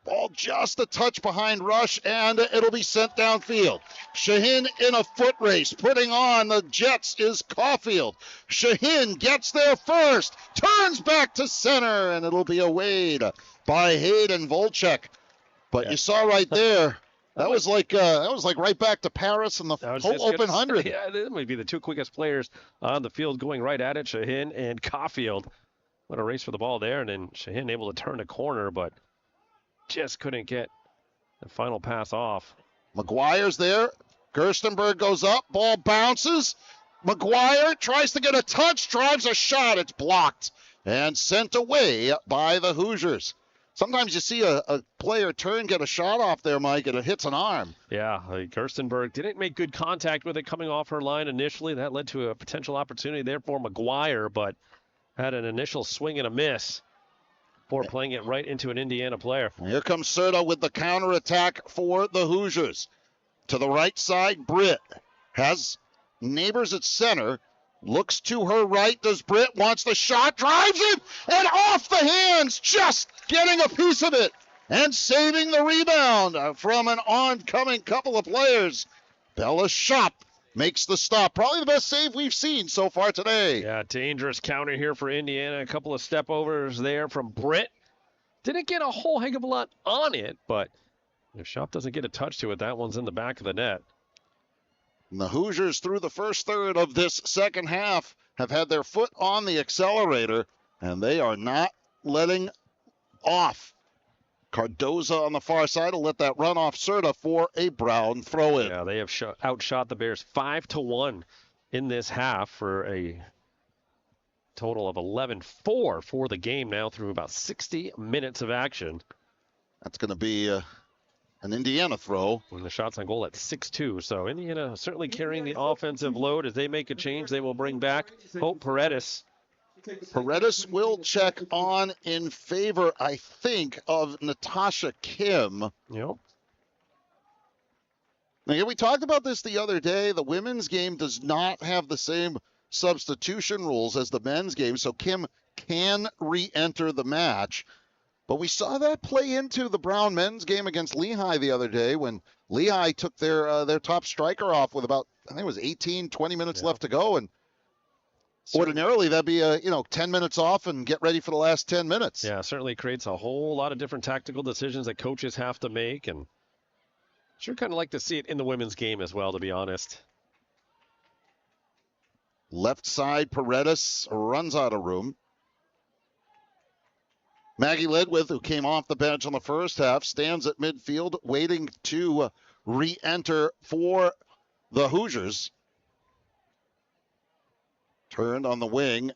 Ball just a touch behind Rush, and it'll be sent downfield. Shaheen in a foot race. Putting on the Jets is Caulfield. Shaheen gets there first, turns back to center, and it'll be a wade by Hayden Volchek. But you saw right there, that was like right back to Paris in the whole Open 100. Yeah, that might be the two quickest players on the field going right at it, Shaheen and Caulfield. What a race for the ball there, and then Shaheen able to turn a corner, but just couldn't get the final pass off. McGuire's there. Gerstenberg goes up. Ball bounces. McGuire tries to get a touch, drives a shot. It's blocked and sent away by the Hoosiers. Sometimes you see a player turn, get a shot off there, Mike, and it hits an arm. Yeah, Gerstenberg didn't make good contact with it coming off her line initially. That led to a potential opportunity there for McGuire, but had an initial swing and a miss for playing it right into an Indiana player. Here comes Serta with the counterattack for the Hoosiers. To the right side, Britt has Neighbors at center. Looks to her right. Does Britt wants the shot? Drives it! And off the hands! Just getting a piece of it. And saving the rebound from an oncoming couple of players. Bella Shop makes the stop. Probably the best save we've seen so far today. Yeah, dangerous counter here for Indiana. A couple of step overs there from Britt. Didn't get a whole heck of a lot on it, but if Shop doesn't get a touch to it, that one's in the back of the net. And the Hoosiers, through the first third of this second half, have had their foot on the accelerator, and they are not letting off. Cardoza on the far side will let that run off Serta for a Brown throw-in. Yeah, they have outshot the Bears 5-1 in this half for a total of 11-4 for the game now through about 60 minutes of action. That's going to be an Indiana throw. When the shots on goal at 6-2. So Indiana certainly carrying the offensive load. As they make a change, they will bring back Hope Paredes. Paredes will check on in favor, I think, of Natasha Kim. Yep. Now, we talked about this the other day. The women's game does not have the same substitution rules as the men's game, so Kim can re-enter the match. But we saw that play into the Brown men's game against Lehigh the other day when Lehigh took their top striker off with about, I think it was 18, 20 minutes left to go, and ordinarily, that'd be 10 minutes off and get ready for the last 10 minutes. Yeah, certainly creates a whole lot of different tactical decisions that coaches have to make, and sure kind of like to see it in the women's game as well, to be honest. Left side, Paredes runs out of room. Maggie Ledwith, who came off the bench on the first half, stands at midfield waiting to re-enter for the Hoosiers. Turned on the wing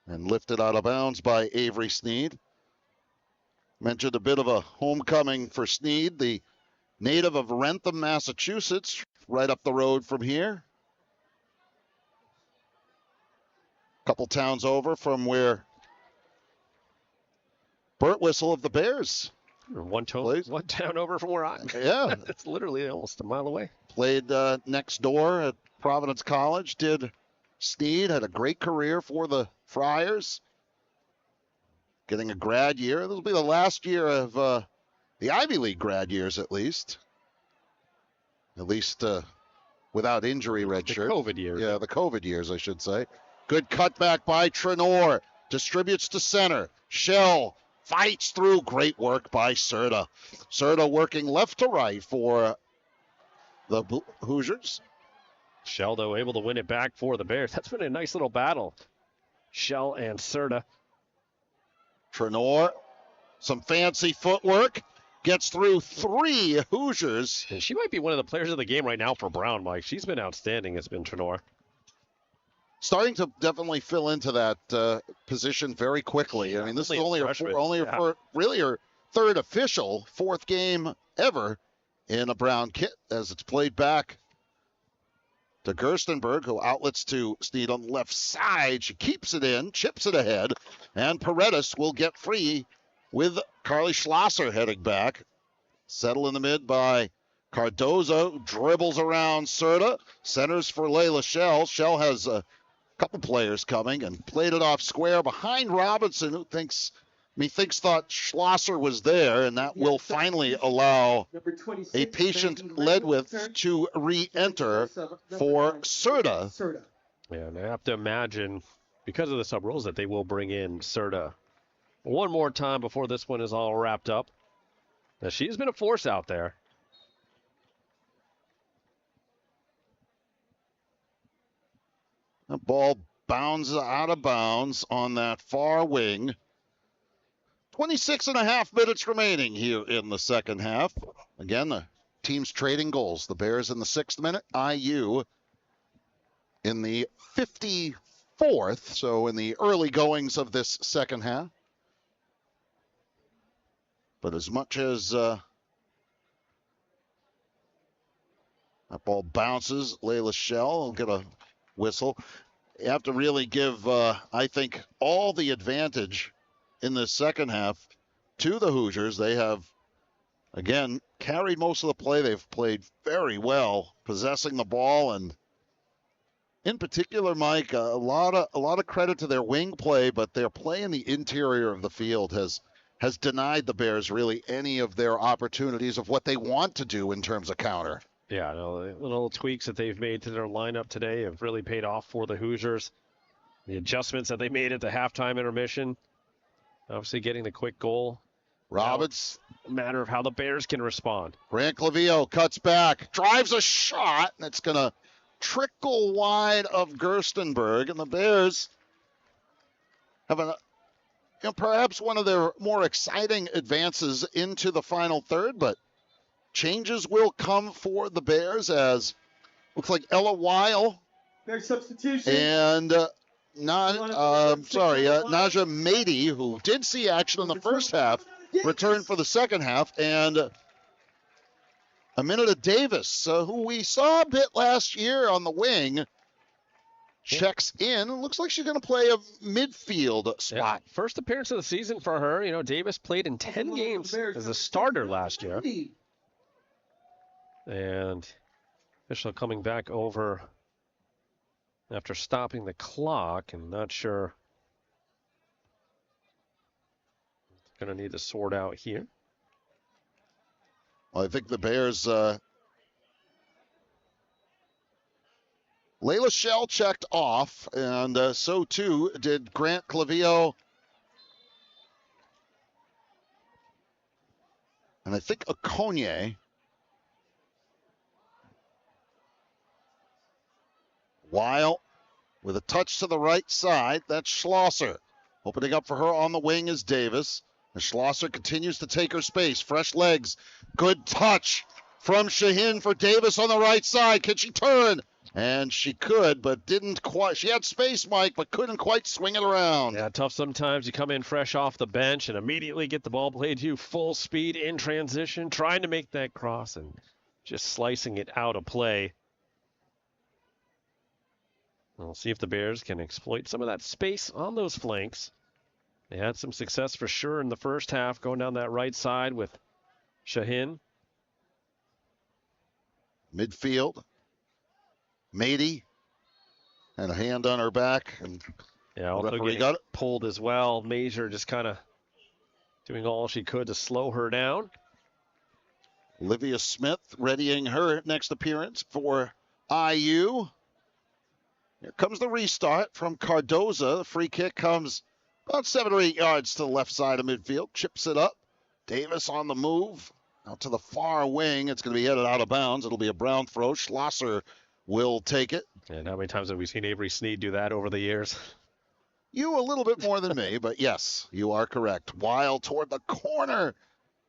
and lifted out of bounds by Avery Sneed. Mentioned a bit of a homecoming for Sneed, the native of Wrentham, Massachusetts, right up the road from here. Couple towns over from where Burt Whistle of the Bears. One town over from where I am. Yeah. It's literally almost a mile away. Played next door at Providence College. Did Sneed, had a great career for the Friars. Getting a grad year. This will be the last year of the Ivy League grad years, at least. At least without injury redshirt. The COVID years. Yeah, the COVID years, I should say. Good cutback by Trenor. Distributes to center. Shell fights through. Great work by Serta. Serta working left to right for the Hoosiers. Shell, though, able to win it back for the Bears. That's been a nice little battle. Shell and Serta. Trenor, some fancy footwork. Gets through 3 Hoosiers. And she might be one of the players of the game right now for Brown, Mike. She's been outstanding, has been Trenor. Starting to definitely fill into that position very quickly. I mean, this is only her third official, 4th game ever in a Brown kit as it's played back to Gerstenberg, who outlets to Sneed on the left side. She keeps it in, chips it ahead, and Paredes will get free with Carly Schlosser heading back. Settle in the mid by Cardozo, dribbles around Serta, centers for Layla Shell. Shell has a couple players coming and played it off square behind Robinson, who thought Schlosser was there, and that will finally allow a patient Ledwith to re-enter for Serta. Yeah, and I have to imagine, because of the sub rules, that they will bring in Serta one more time before this one is all wrapped up. Now, she's been a force out there. The ball bounces out of bounds on that far wing. 26.5 minutes remaining here in the second half. Again, the teams trading goals. The Bears in the 6th minute, IU in the 54th, so in the early goings of this second half. But as much as that ball bounces, Layla Shell will get a whistle. You have to really give, I think, all the advantage in the second half to the Hoosiers. They have, again, carried most of the play. They've played very well, possessing the ball, and in particular, Mike, a lot of credit to their wing play, but their play in the interior of the field has denied the Bears really any of their opportunities of what they want to do in terms of counter. Yeah, no, the little tweaks that they've made to their lineup today have really paid off for the Hoosiers. The adjustments that they made at the halftime intermission, obviously getting the quick goal. Roberts. A matter of how the Bears can respond. Grant Clavillo cuts back, drives a shot, and it's going to trickle wide of Gerstenberg, and the Bears have perhaps one of their more exciting advances into the final third, but changes will come for the Bears as looks like Ella Weil Bears substitution. and Naja Mady, who did see action in the first half, returned for the second half, and Aminata Davis, who we saw a bit last year on the wing, checks in. Looks like she's going to play a midfield spot. Yeah. First appearance of the season for her. You know, Davis played in 10 games as a starter last year. And official coming back over after stopping the clock, and not sure. Going to need to sort out here. Well, I think the Bears, Layla Shell checked off, and so too did Grant Clavillo. And I think Okonye. Weil with a touch to the right side. That's Schlosser. Opening up for her on the wing is Davis. And Schlosser continues to take her space. Fresh legs. Good touch from Shaheen for Davis on the right side. Can she turn? And she could, but didn't quite. She had space, Mike, but couldn't quite swing it around. Yeah, tough sometimes. You come in fresh off the bench and immediately get the ball played to you full speed in transition, trying to make that cross and just slicing it out of play. We'll see if the Bears can exploit some of that space on those flanks. They had some success for sure in the first half, going down that right side with Shaheen. Midfield. Mady. And a hand on her back. And yeah, also getting pulled as well. Major just kind of doing all she could to slow her down. Olivia Smith readying her next appearance for IU. Here comes the restart from Cardoza. The free kick comes about 7 or 8 yards to the left side of midfield. Chips it up. Davis on the move. Out to the far wing. It's going to be headed out of bounds. It'll be a Brown throw. Schlosser will take it. And how many times have we seen Avery Sneed do that over the years? You a little bit more than me, but yes, you are correct. Wild toward the corner.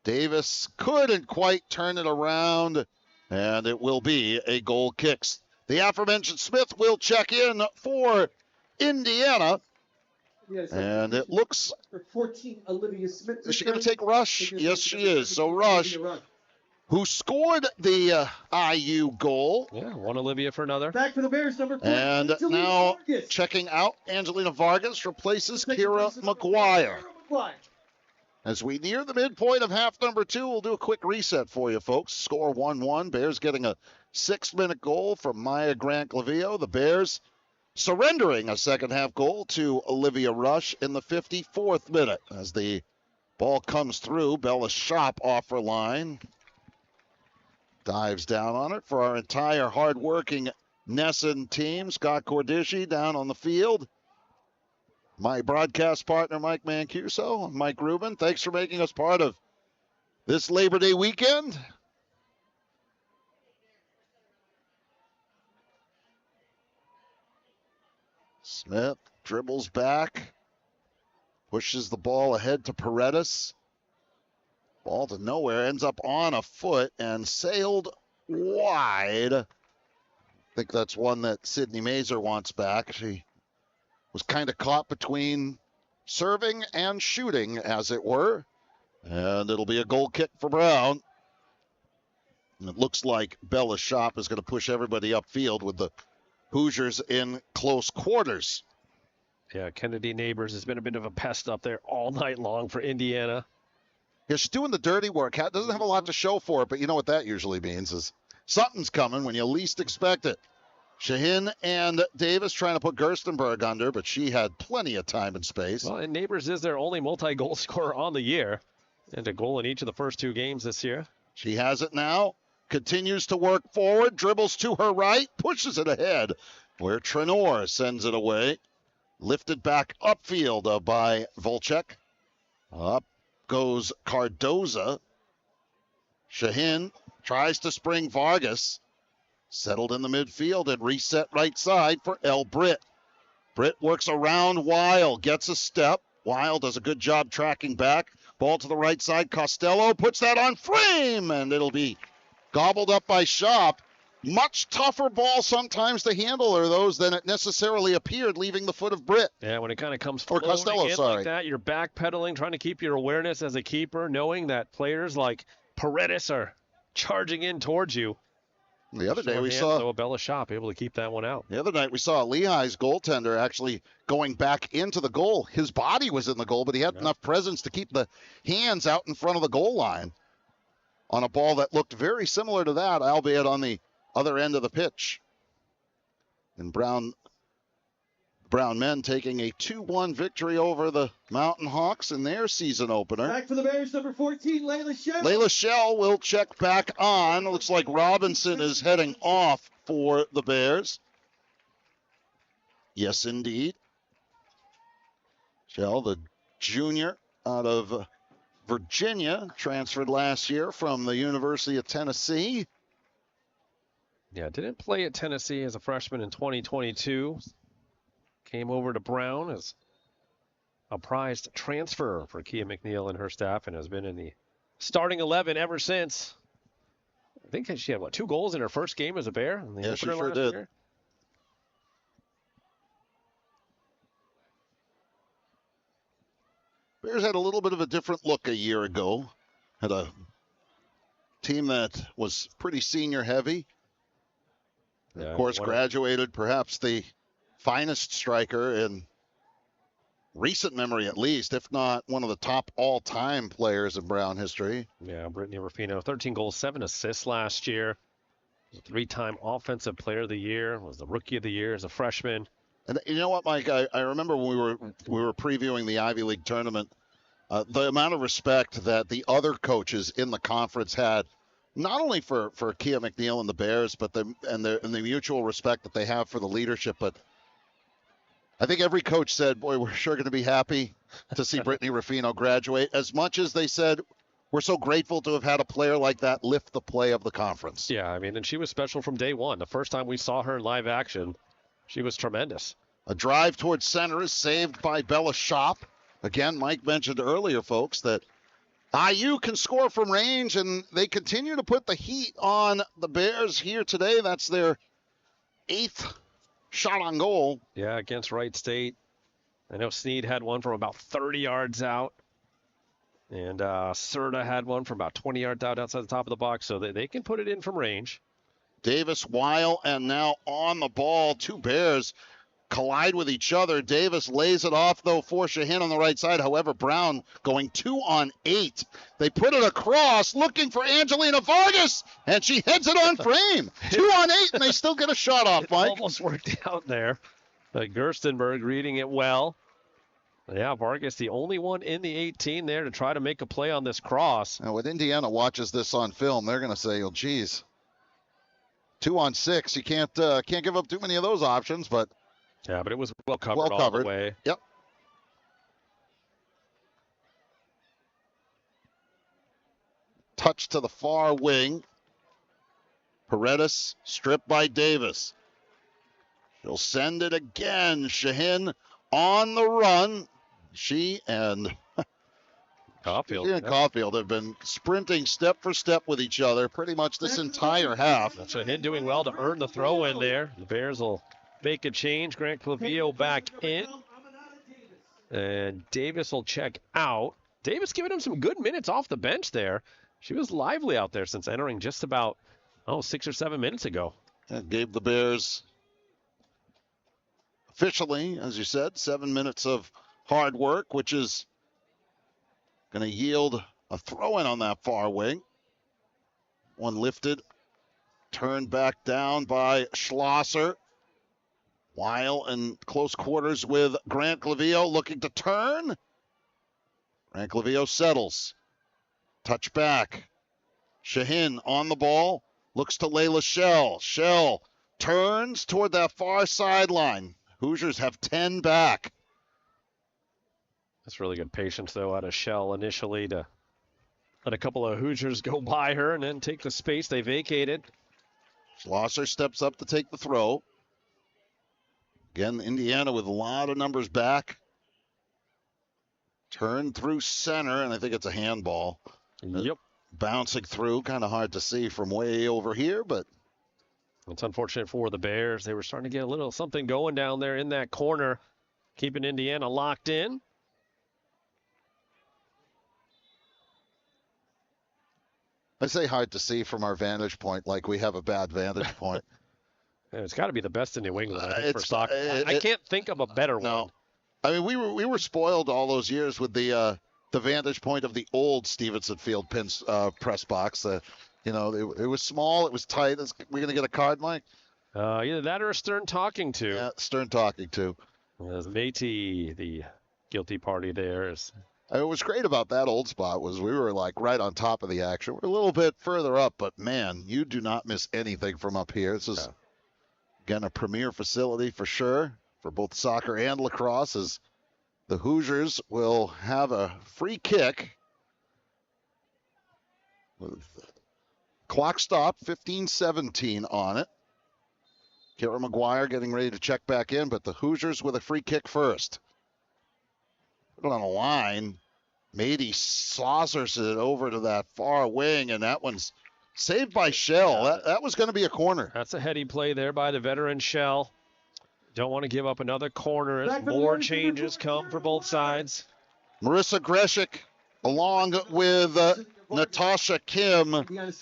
Davis couldn't quite turn it around, and it will be a goal kick. The aforementioned Smith will check in for Indiana. And it looks... For 14, Olivia Smith. Is she going to take Rush? Yes, she is. So Rush, who scored the IU goal. Yeah, one Olivia for another. Back for the Bears, number 4. And Angelina now Vargas. checking out, Angelina Vargas replaces Kira McGuire. As we near the midpoint of half number 2, we'll do a quick reset for you, folks. Score 1-1. Bears getting a 6-minute goal from Maya Grant-Glavio. The Bears surrendering a second-half goal to Olivia Rush in the 54th minute. As the ball comes through, Bella Shop off her line. Dives down on it for our entire hard-working Nesson team. Scott Cordishi down on the field. My broadcast partner, Mike Mancuso, and Mike Rubin. Thanks for making us part of this Labor Day weekend. Smith dribbles back, pushes the ball ahead to Paredes. Ball to nowhere, ends up on a foot and sailed wide. I think that's one that Sydney Mazer wants back. She was kind of caught between serving and shooting, as it were. And it'll be a goal kick for Brown. And it looks like Bella Shop is going to push everybody upfield with the Hoosiers in close quarters. Yeah, Kennedy Neighbors has been a bit of a pest up there all night long for Indiana. Yeah, she's doing the dirty work. Doesn't have a lot to show for it, but you know what that usually means is something's coming when you least expect it. Shaheen and Davis trying to put Gerstenberg under, but she had plenty of time and space. Well, and Neighbors is their only multi-goal scorer on the year, and a goal in each of the first 2 games this year. She has it now, continues to work forward, dribbles to her right, pushes it ahead, where Trenor sends it away. Lifted back upfield by Volchek. Up goes Cardoza. Shaheen tries to spring Vargas. Settled in the midfield and reset right side for El Britt. Britt works around Weil, gets a step. Weil does a good job tracking back. Ball to the right side. Costello puts that on frame, and it'll be gobbled up by Shop. Much tougher ball sometimes to handle are those than it necessarily appeared, leaving the foot of Britt. Yeah, when it kind of comes Or Costello, in sorry. like that, you're backpedaling, trying to keep your awareness as a keeper, knowing that players like Paredes are charging in towards you. The other day we saw so Bella Shop able to keep that one out. The other night we saw Lehigh's goaltender actually going back into the goal. His body was in the goal, but he had enough presence to keep the hands out in front of the goal line on a ball that looked very similar to that, albeit on the other end of the pitch. And Brown men taking a 2-1 victory over the Mountain Hawks in their season opener. Back for the Bears, number 14, Layla Shell. Layla Shell will check back on. Looks like Robinson is heading off for the Bears. Yes, indeed. Shell, the junior out of Virginia, transferred last year from the University of Tennessee. Yeah, didn't play at Tennessee as a freshman in 2022. Came over to Brown as a prized transfer for Kia McNeil and her staff, and has been in the starting 11 ever since. I think she had, 2 goals in her first game as a Bear? In the Yeah, she opener sure last did. year? Bears had a little bit of a different look a year ago. Had a team that was pretty senior heavy. Yeah, of course, graduated perhaps the finest striker in recent memory, at least, if not one of the top all-time players in Brown history. Yeah, Brittany Ruffino, 13 goals, 7 assists last year. Was a 3-time Offensive Player of the Year. Was the Rookie of the Year as a freshman. And you know what, Mike? I remember when we were previewing the Ivy League tournament, the amount of respect that the other coaches in the conference had, not only for Kia McNeil and the Bears, but the mutual respect that they have for the leadership. But I think every coach said, boy, we're sure going to be happy to see Brittany Ruffino graduate, as much as they said, we're so grateful to have had a player like that lift the play of the conference. Yeah, I mean, and she was special from day one. The first time we saw her in live action, she was tremendous. A drive towards center is saved by Bella Shop. Again, Mike mentioned earlier, folks, that IU can score from range, and they continue to put the heat on the Bears here today. That's their 8th shot on goal. Yeah, against Wright State. I know Snead had one from about 30 yards out. And Serta had one from about 20 yards out outside the top of the box, so they can put it in from range. Davis, Weil, and now on the ball. Two Bears collide with each other. Davis lays it off, though, for Shahin on the right side. However, Brown going 2-on-8. They put it across, looking for Angelina Vargas, and she heads it on frame. 2-on-8, and they still get a shot off, Mike. Almost worked out there. Gerstenberg reading it well. Yeah, Vargas, the only one in the 18 there to try to make a play on this cross. Now, when Indiana watches this on film, they're going to say, oh, geez, 2-on-6. You can't give up too many of those options, but. Yeah, but it was well covered all the way. Yep. Touch to the far wing. Paredes stripped by Davis. She'll send it again. Shahin on the run. She and Caulfield have been sprinting step for step with each other pretty much this entire half. Shahin doing well to earn the throw in there. The Bears will make a change. Grant Clavillo back in. And Davis will check out. Davis giving him some good minutes off the bench there. She was lively out there since entering just about, 6 or 7 minutes ago. That gave the Bears officially, as you said, 7 minutes of hard work, which is going to yield a throw-in on that far wing. One lifted, turned back down by Schlosser. Weil in close quarters with Grant Clavillo, looking to turn. Grant Clavillo settles. Touch back. Shahin on the ball. Looks to Layla Shell. Shell turns toward that far sideline. Hoosiers have 10 back. That's really good patience, though, out of Shell initially to let a couple of Hoosiers go by her and then take the space they vacated. Schlosser steps up to take the throw. Again, Indiana with a lot of numbers back. Turn through center, and I think it's a handball. Yep. Bouncing through, kind of hard to see from way over here, but it's unfortunate for the Bears. They were starting to get a little something going down there in that corner, keeping Indiana locked in. I say hard to see from our vantage point, like we have a bad vantage point. It's got to be the best in New England, I think, for soccer. I can't think of a better one. I mean, we were spoiled all those years with the vantage point of the old Stevenson Field press box. It was small, it was tight. We're going to get a card, Mike? Either that or a Stern talking to. Yeah, Stern talking to. As Métis, the guilty party there, is. What was great about that old spot was we were like right on top of the action. We're a little bit further up, but man, you do not miss anything from up here. This is, again, a premier facility for sure for both soccer and lacrosse, as the Hoosiers will have a free kick. With clock stop, 15-17 on it. Kira McGuire getting ready to check back in, but the Hoosiers with a free kick first. Put it on a line. Métis saucers it over to that far wing, and that one's saved by Shell. That was going to be a corner. That's a heady play there by the veteran Shell. Don't want to give up another corner as more changes come for both sides. Marissa Greshik, along with Natasha Kim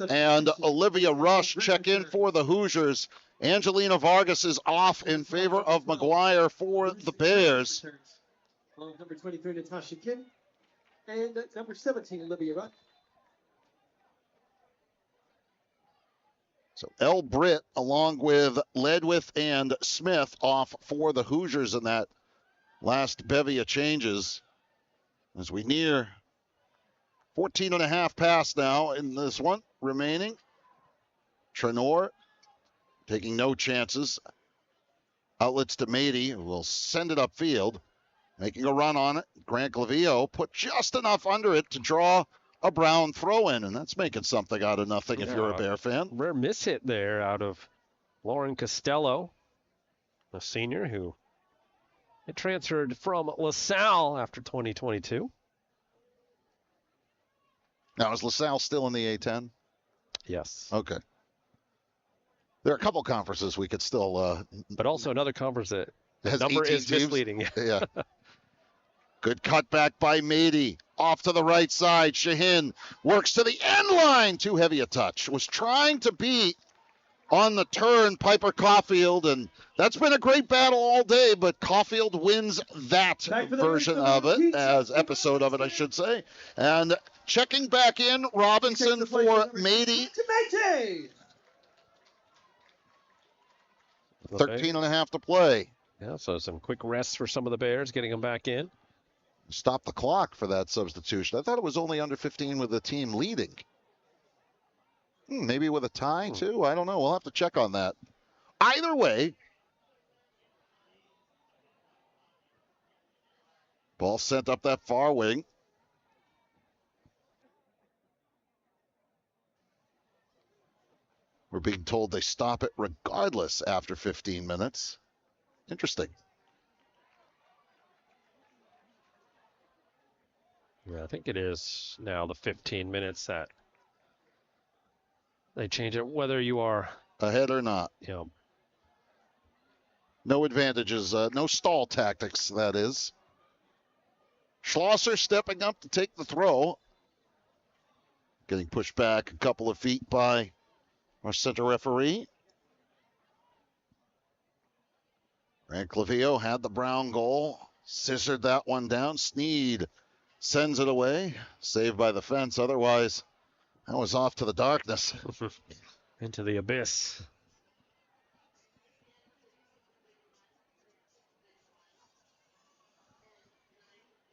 and Olivia Rush, check in for the Hoosiers. Angelina Vargas is off in favor of McGuire for the Bears. Number 23, Natasha Kim. And number 17, Olivia Rush. So L. Britt, along with Ledwith and Smith, off for the Hoosiers in that last bevy of changes. As we near 14 and a half past now in this one remaining. Trenor taking no chances. Outlets to Mady, who will send it upfield. Making a run on it. Grant Glavio put just enough under it to draw a Brown throw-in, and that's making something out of nothing if you're a Bear fan. Rare miss hit there out of Lauren Costello, a senior who had transferred from LaSalle after 2022. Now, is LaSalle still in the A10? Yes. Okay. There are a couple conferences we could still... but also another conference that has number 18 is teams? misleading. Yeah. Good cutback by Mady. Off to the right side. Shahin works to the end line. Too heavy a touch. Was trying to beat on the turn Piper Caulfield, and that's been a great battle all day, but Caulfield wins that version of it, episode of it, I should say. And checking back in, Robinson for Mady. 13 and a half to play. Yeah, so some quick rests for some of the Bears, getting them back in. Stop the clock for that substitution. I thought it was only under 15 with the team leading. Maybe with a tie, too? I don't know. We'll have to check on that. Either way, ball sent up that far wing. We're being told they stop it regardless after 15 minutes. Interesting. Yeah, I think it is now the 15 minutes that they change it, whether you are ahead or not. You know, no advantages, no stall tactics, that is. Schlosser stepping up to take the throw. Getting pushed back a couple of feet by our center referee. Grant Clavio had the Brown goal. Scissored that one down. Sneed sends it away. Saved by the fence. Otherwise, that was off to the darkness. Into the abyss.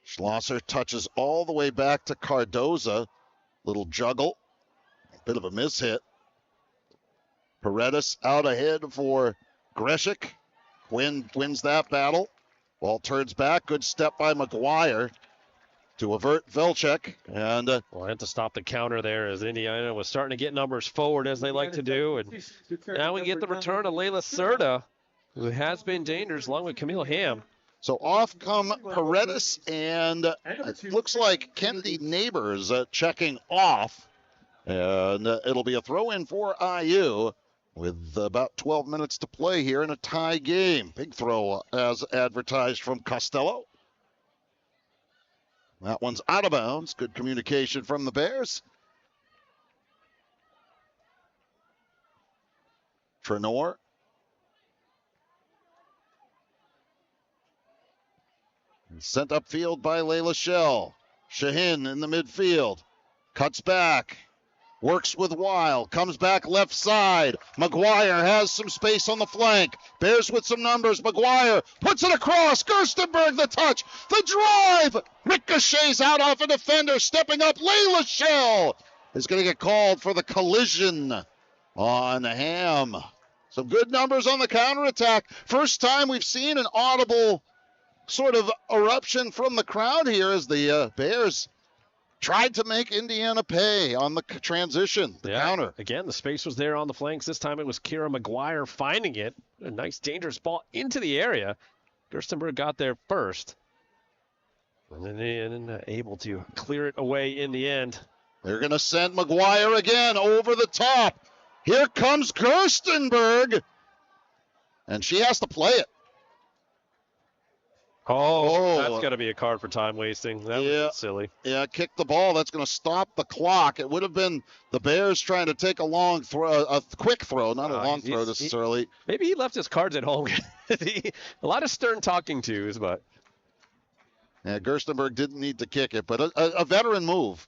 Schlosser touches all the way back to Cardoza. Little juggle. A bit of a mishit. Paredes out ahead for Greshik. Wins that battle. Ball turns back. Good step by McGuire to avert Velchek. And well, I had to stop the counter there as Indiana was starting to get numbers forward as they like to do. And now we get the return of Layla Serta, who has been dangerous, along with Camille Ham. So off come Paredes, and it looks like Kennedy Neighbors checking off. And it'll be a throw-in for IU with about 12 minutes to play here in a tie game. Big throw as advertised from Costello. That one's out of bounds. Good communication from the Bears. Trenor. Sent upfield by Layla Shell. Shahin in the midfield. Cuts back. Works with Weil. Comes back left side. McGuire has some space on the flank. Bears with some numbers. McGuire puts it across. Gerstenberg the touch. The drive. Ricochets out off a defender. Stepping up. Layla Shell is going to get called for the collision on Ham. Some good numbers on the counterattack. First time we've seen an audible sort of eruption from the crowd here as the Bears tried to make Indiana pay on the transition, the counter. Again, the space was there on the flanks. This time it was Kira McGuire finding it. A nice, dangerous ball into the area. Gerstenberg got there first. And then able to clear it away in the end. They're going to send McGuire again over the top. Here comes Gerstenberg. And she has to play it. Oh, that's got to be a card for time wasting. That was silly. Yeah, kick the ball. That's going to stop the clock. It would have been the Bears trying to take a long throw, a quick throw, not a long throw necessarily. Maybe he left his cards at home. A lot of stern talking tos, but. Yeah, Gerstenberg didn't need to kick it, but a veteran move.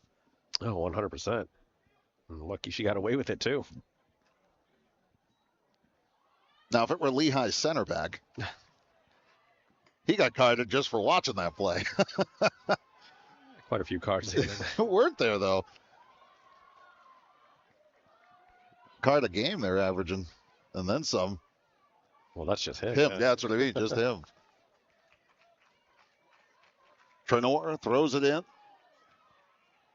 Oh, 100%. Lucky she got away with it, too. Now, if it were Lehigh's center back, he got carded just for watching that play. Quite a few cards. Weren't there, though? Card a game they're averaging, and then some. Well, that's just him. Yeah, that's what I mean, just him. Trenor throws it in.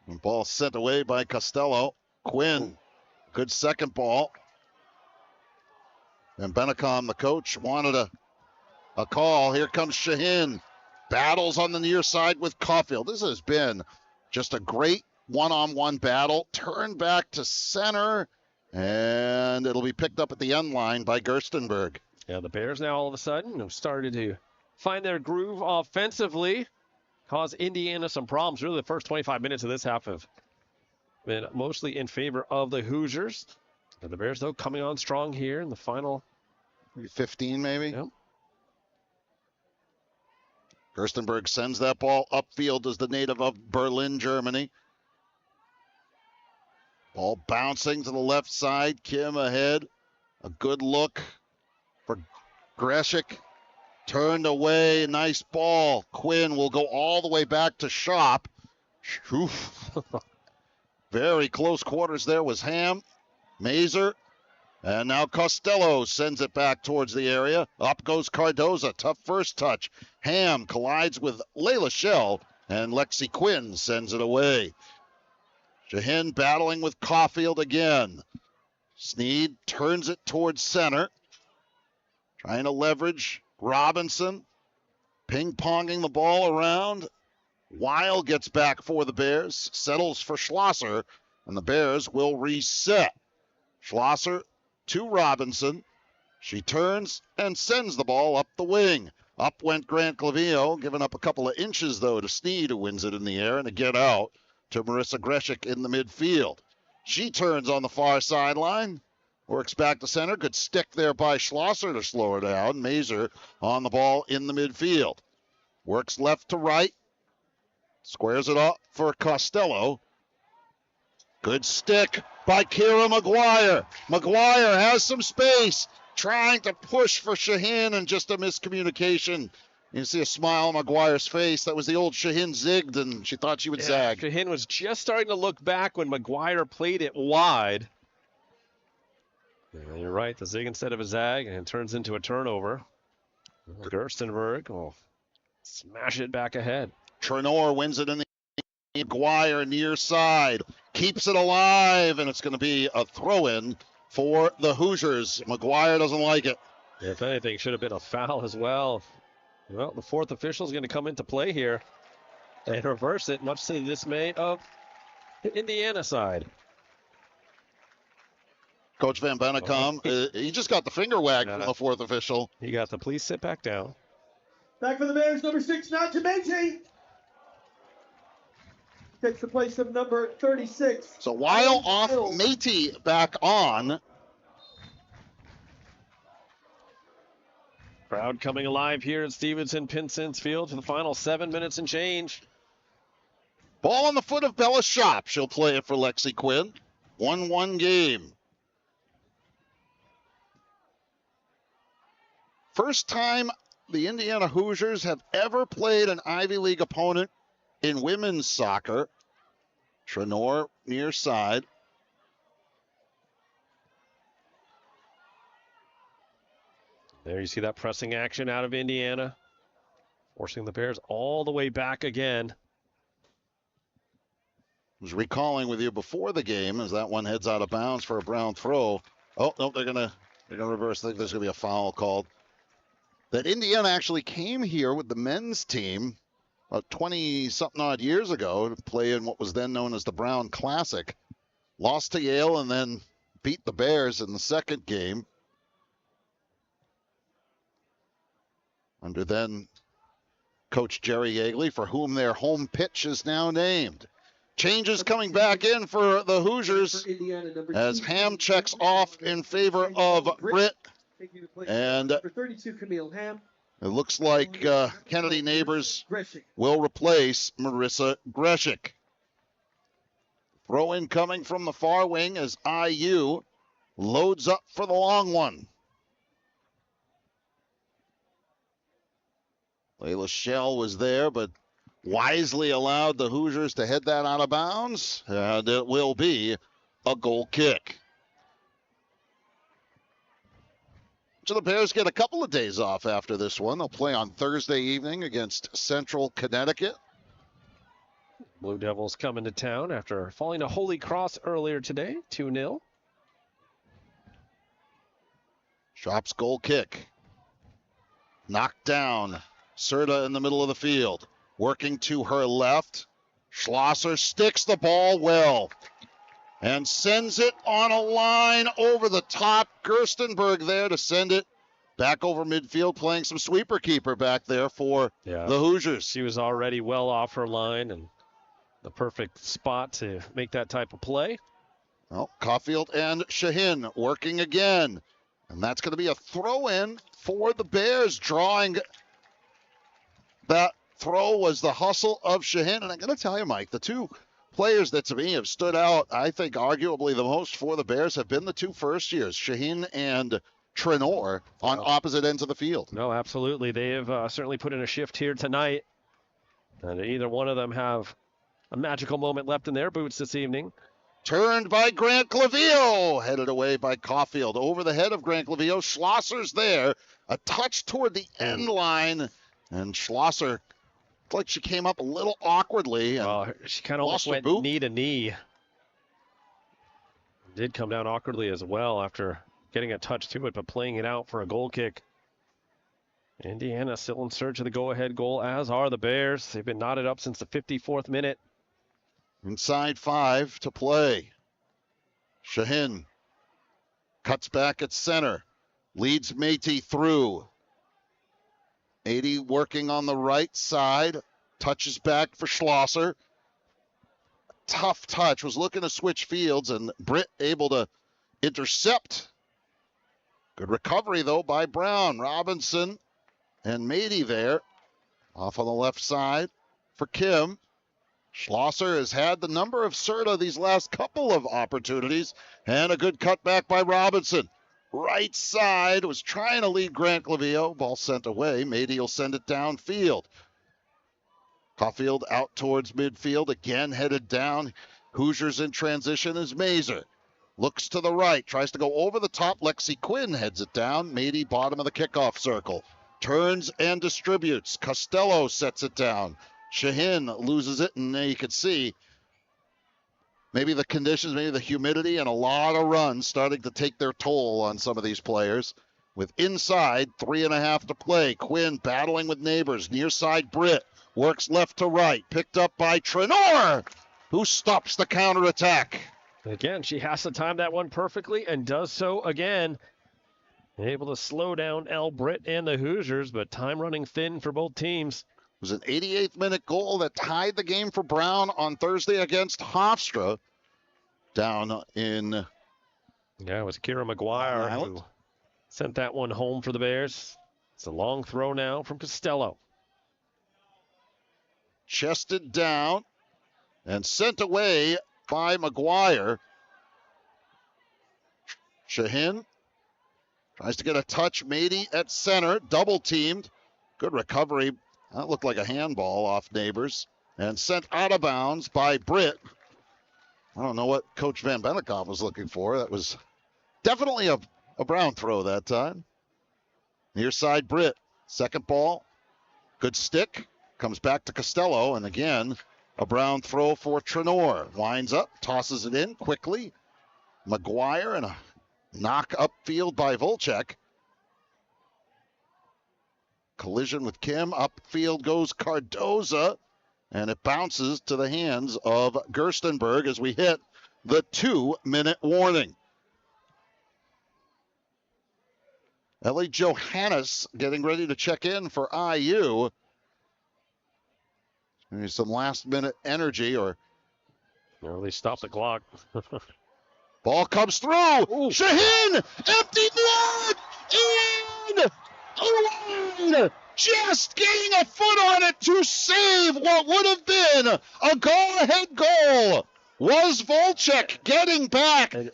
And ball sent away by Costello. Quinn, good second ball. And Benecom, the coach, wanted a call. Here comes Shahin. Battles on the near side with Caulfield. This has been just a great one-on-one battle. Turn back to center, and it'll be picked up at the end line by Gerstenberg. Yeah, the Bears now all of a sudden have started to find their groove offensively. Cause Indiana some problems. Really, the first 25 minutes of this half have been mostly in favor of the Hoosiers. And the Bears, though, coming on strong here in the final 15, maybe. Yep. Gerstenberg sends that ball upfield as the native of Berlin, Germany. Ball bouncing to the left side. Kim ahead. A good look for Greshik. Turned away, nice ball. Quinn will go all the way back to Shop. Very close quarters there was Ham, Mazer, and now Costello sends it back towards the area. Up goes Cardoza, tough first touch. Ham collides with Layla Shell, and Lexi Quinn sends it away. Shahin battling with Caulfield again. Sneed turns it towards center, trying to leverage Robinson, ping-ponging the ball around. Weil gets back for the Bears, settles for Schlosser, and the Bears will reset. Schlosser to Robinson. She turns and sends the ball up the wing. Up went Grant Clavio, giving up a couple of inches, though, to Sneed, who wins it in the air, and a get out to Marissa Greshik in the midfield. She turns on the far sideline. Works back to center. Good stick there by Schlosser to slow her down. Mazer on the ball in the midfield. Works left to right. Squares it up for Costello. Good stick by Kira McGuire. McGuire has some space. Trying to push for Shahin, and just a miscommunication. You see a smile on McGuire's face. That was the old Shahin zigged, and she thought she would zag. Shahin was just starting to look back when McGuire played it wide. Yeah, you're right. The zig instead of a zag, and it turns into a turnover. Gerstenberg will smash it back ahead. Trenor wins it in the McGuire near side. Keeps it alive, and it's going to be a throw-in for the Hoosiers. McGuire doesn't like it. If anything, should have been a foul as well. Well, the fourth official is going to come into play here and reverse it, much to the dismay of the Indiana side. Coach Van Bennekom, he just got the finger wag from the fourth official. He got the please sit back down. Back for the Bears, number 6, Najimete. Takes the place of number 36. So Weil off, Matey back on. Crowd coming alive here at Stevenson-Pinson's Field for the final 7 minutes and change. Ball on the foot of Bella Shop. She'll play it for Lexi Quinn. 1-1 game. First time the Indiana Hoosiers have ever played an Ivy League opponent in women's soccer. Trenor near side. There you see that pressing action out of Indiana, forcing the Bears all the way back again. I was recalling with you before the game as that one heads out of bounds for a Brown throw. Oh, no, they're gonna reverse. I think there's gonna be a foul called. That Indiana actually came here with the men's team 20-something odd years ago to play in what was then known as the Brown Classic. Lost to Yale and then beat the Bears in the second game. Under then Coach Jerry Yeagley, for whom their home pitch is now named. Changes coming back in for the Hoosiers as Ham checks off in favor of Britt. And number 32, Camille Ham. It looks like Kennedy Neighbors will replace Marissa Greshik. Throw in coming from the far wing as IU loads up for the long one. Layla Shell was there, but wisely allowed the Hoosiers to head that out of bounds, and it will be a goal kick. So the Bears get a couple of days off after this one. They'll play on Thursday evening against Central Connecticut. Blue Devils coming to town after falling to Holy Cross earlier today, 2-0. Shop's goal kick. Knocked down. Serta in the middle of the field. Working to her left. Schlosser sticks the ball well and sends it on a line over the top. Gerstenberg there to send it back over midfield, playing some sweeper keeper back there for the Hoosiers. She was already well off her line and the perfect spot to make that type of play. Well, Caulfield and Shahin working again. And that's going to be a throw-in for the Bears. Drawing that throw was the hustle of Shahin. And I'm going to tell you, Mike, the two players that to me have stood out, I think arguably the most for the Bears, have been the two first years, Shahin and Trenor, on opposite ends of the field. No, absolutely. They have certainly put in a shift here tonight. And either one of them have a magical moment left in their boots this evening. Turned by Grant Clavillo, headed away by Caulfield. Over the head of Grant Clavillo, Schlosser's there. A touch toward the end line, and Schlosser looked like she came up a little awkwardly. And she kind of almost went knee to knee. Did come down awkwardly as well after getting a touch to it, but playing it out for a goal kick. Indiana still in search of the go-ahead goal, as are the Bears. They've been knotted up since the 54th minute. Inside 5 to play. Shahin cuts back at center. Leads Métis through. 80 working on the right side. Touches back for Schlosser. Tough touch. Was looking to switch fields, and Britt able to intercept. Good recovery, though, by Brown. Robinson and Métis there. Off on the left side for Kim. Schlosser has had the number of Serta these last couple of opportunities, and a good cutback by Robinson. Right side was trying to lead Grant Clavillo. Ball sent away. Métis will send it downfield. Caulfield out towards midfield, again headed down. Hoosiers in transition is Mazer. Looks to the right, tries to go over the top. Lexi Quinn heads it down. Métis bottom of the kickoff circle. Turns and distributes. Costello sets it down. Shahin loses it, and you can see maybe the conditions, maybe the humidity, and a lot of runs starting to take their toll on some of these players. With inside 3.5 to play. Quinn battling with Neighbors. Near side Britt works left to right. Picked up by Trenor, who stops the counterattack. Again, she has to time that one perfectly and does so again. Able to slow down El Britt and the Hoosiers, but time running thin for both teams. It was an 88th minute goal that tied the game for Brown on Thursday against Hofstra down in... Yeah, it was Kira McGuire who sent that one home for the Bears. It's a long throw now from Costello. Chested down and sent away by McGuire. Shahin tries to get a touch. Métis at center, double teamed. Good recovery. That looked like a handball off Neighbors. And sent out of bounds by Britt. I don't know what Coach Van Bennekoff was looking for. That was definitely a Brown throw that time. Near side Britt. Second ball. Good stick. Comes back to Costello. And again, a Brown throw for Trenor. Winds up. Tosses it in quickly. McGuire and a knock upfield by Volchek. Collision with Kim. Upfield goes Cardoza. And it bounces to the hands of Gerstenberg as we hit the 2-minute warning. Ellie Johannes getting ready to check in for IU. Maybe some last-minute energy or they stopped the clock. ball comes through. Ooh. Shaheen, empty net, in, line, just getting a foot on it to save what would have been a go-ahead goal. Was Volchek getting back? And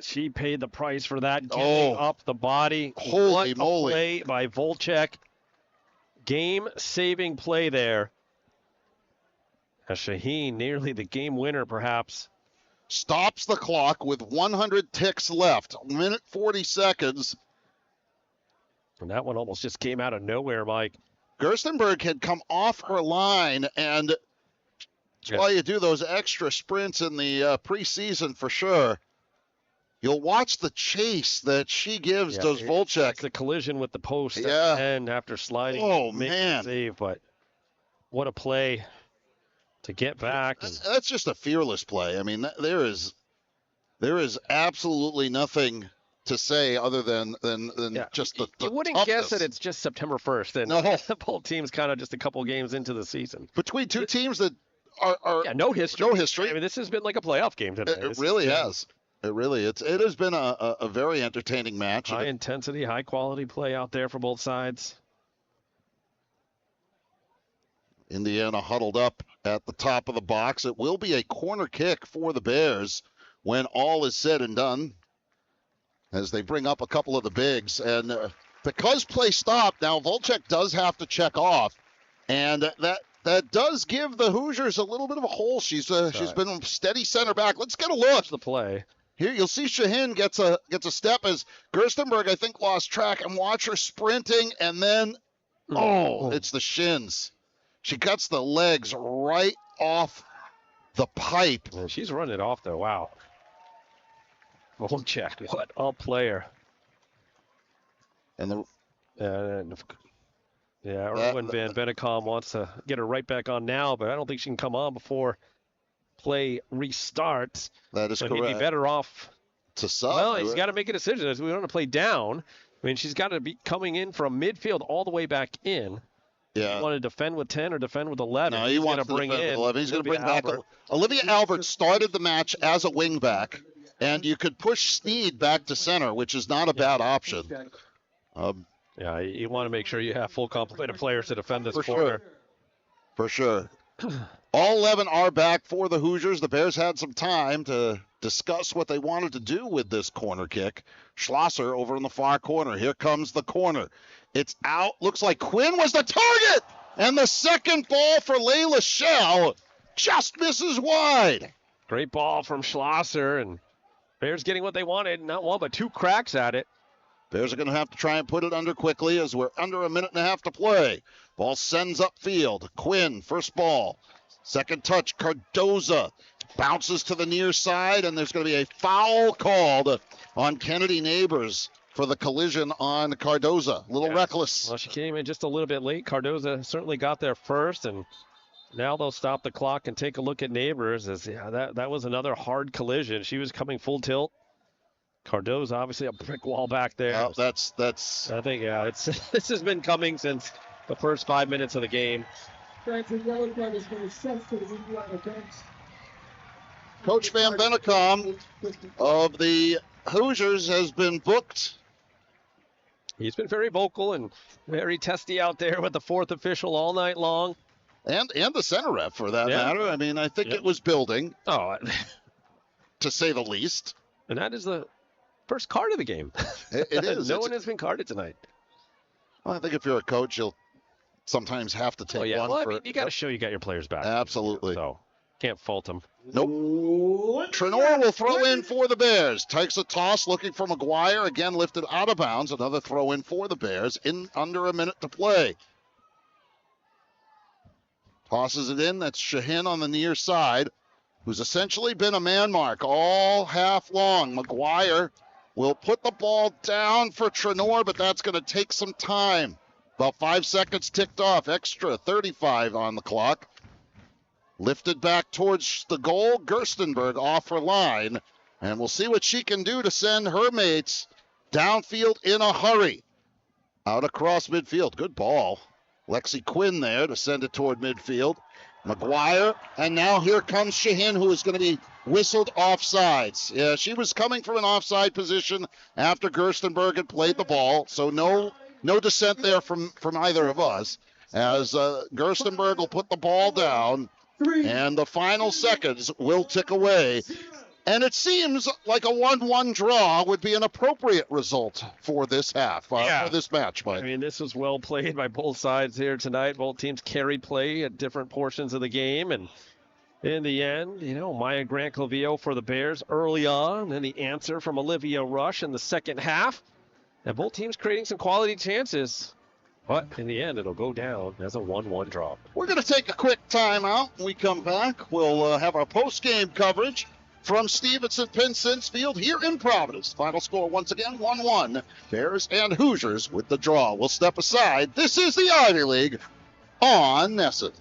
she paid the price for that, giving up the body. Holy moly. Play by Volchek. Game-saving play there. As Shaheen, nearly the game winner, perhaps. Stops the clock with 100 ticks left. Minute 40 seconds. And that one almost just came out of nowhere, Mike. Gerstenberg had come off her line, and that's why you do those extra sprints in the preseason for sure. You'll watch the chase that she gives, does Volchek. It's a collision with the post at the end after sliding. Oh, Make man. the save, but what a play to get back. That's just a fearless play. I mean, there is absolutely nothing to say other than just the you wouldn't toughness. guess that it's just September 1st. And No. both teams kind of just a couple games into the season. Between two teams that are no history. No history. I mean, this has been like a playoff game today. It really has. It has been a very entertaining match. High intensity, high quality play out there for both sides. Indiana huddled up at the top of the box. It will be a corner kick for the Bears when all is said and done, as they bring up a couple of the bigs. And because play stopped, now Volchek does have to check off, and that does give the Hoosiers a little bit of a hole. She's been a steady center back. Let's get a look. The play. Here you'll see Shaheen gets a step as Gerstenberg, I think, lost track, and watch her sprinting, and then it's the shins. She cuts the legs right off the pipe. Man, she's running it off, though. Wow. Volchek, what a player. And Erwin Van Bennekom wants to get her right back on now, but I don't think she can come on before play restarts. That is so correct. He'd be better off to sub. Well, he's got to make a decision. As we want to play down, I mean, she's got to be coming in from midfield all the way back in. Yeah. You want to defend with 10 or defend with 11? No, he wants to bring in 11. He's going to bring back Olivia Albert started the match as a wingback, and you could push Sneed back to center, which is not a bad option. You want to make sure you have full complement of players to defend this corner. Sure. For sure. All 11 are back for the Hoosiers. The Bears had some time to discuss what they wanted to do with this corner kick. Schlosser over in the far corner. Here comes the corner. It's out. Looks like Quinn was the target. And the second ball for Layla Shell just misses wide. Great ball from Schlosser, and Bears getting what they wanted. Not one, but two cracks at it. Bears are going to have to try and put it under quickly as we're under a minute and a half to play. Ball sends upfield. Quinn, first ball. Second touch, Cardoza bounces to the near side, and there's going to be a foul called on Kennedy Neighbors for the collision on Cardoza. A little reckless. Well, she came in just a little bit late. Cardoza certainly got there first, and now they'll stop the clock and take a look at Neighbors. As that was another hard collision. She was coming full tilt. Cardoza, obviously a brick wall back there. Oh, that's. I think, this has been coming since the first 5 minutes of the game. Coach Van Bennekom of the Hoosiers has been booked. He's been very vocal and very testy out there with the fourth official all night long. And the center ref, for that matter. I mean, I think it was building. Oh, to say the least. And that is the first card of the game. It is. No one has been carded tonight. Well, I think if you're a coach, you'll sometimes have to take one. Well, I mean, you got to show you got your players back. Absolutely. So can't fault them. Nope. Trenor will throw in for the Bears. Takes a toss looking for McGuire. Again lifted out of bounds. Another throw in for the Bears in under a minute to play. Tosses it in. That's Shaheen on the near side, who's essentially been a man mark all half long. McGuire will put the ball down for Trenor, but that's going to take some time. About 5 seconds ticked off. Extra 35 on the clock. Lifted back towards the goal. Gerstenberg off her line. And we'll see what she can do to send her mates downfield in a hurry. Out across midfield. Good ball. Lexi Quinn there to send it toward midfield. McGuire, and now here comes Shaheen, who is going to be whistled offsides. Yeah, she was coming from an offside position after Gerstenberg had played the ball, so no dissent there from either of us, as Gerstenberg will put the ball down, and the final seconds will tick away. And it seems like a 1-1 draw would be an appropriate result for this half, for this match, Mike. I mean, this was well played by both sides here tonight. Both teams carried play at different portions of the game. And in the end, Maya Grant-Clavio for the Bears early on, and the answer from Olivia Rush in the second half. And both teams creating some quality chances. But in the end, it'll go down as a 1-1 draw. We're going to take a quick timeout. When we come back, we'll have our post-game coverage from Stevenson-Pinson's Field here in Providence. Final score once again, 1-1. Bears and Hoosiers with the draw. We'll step aside. This is the Ivy League on NESN.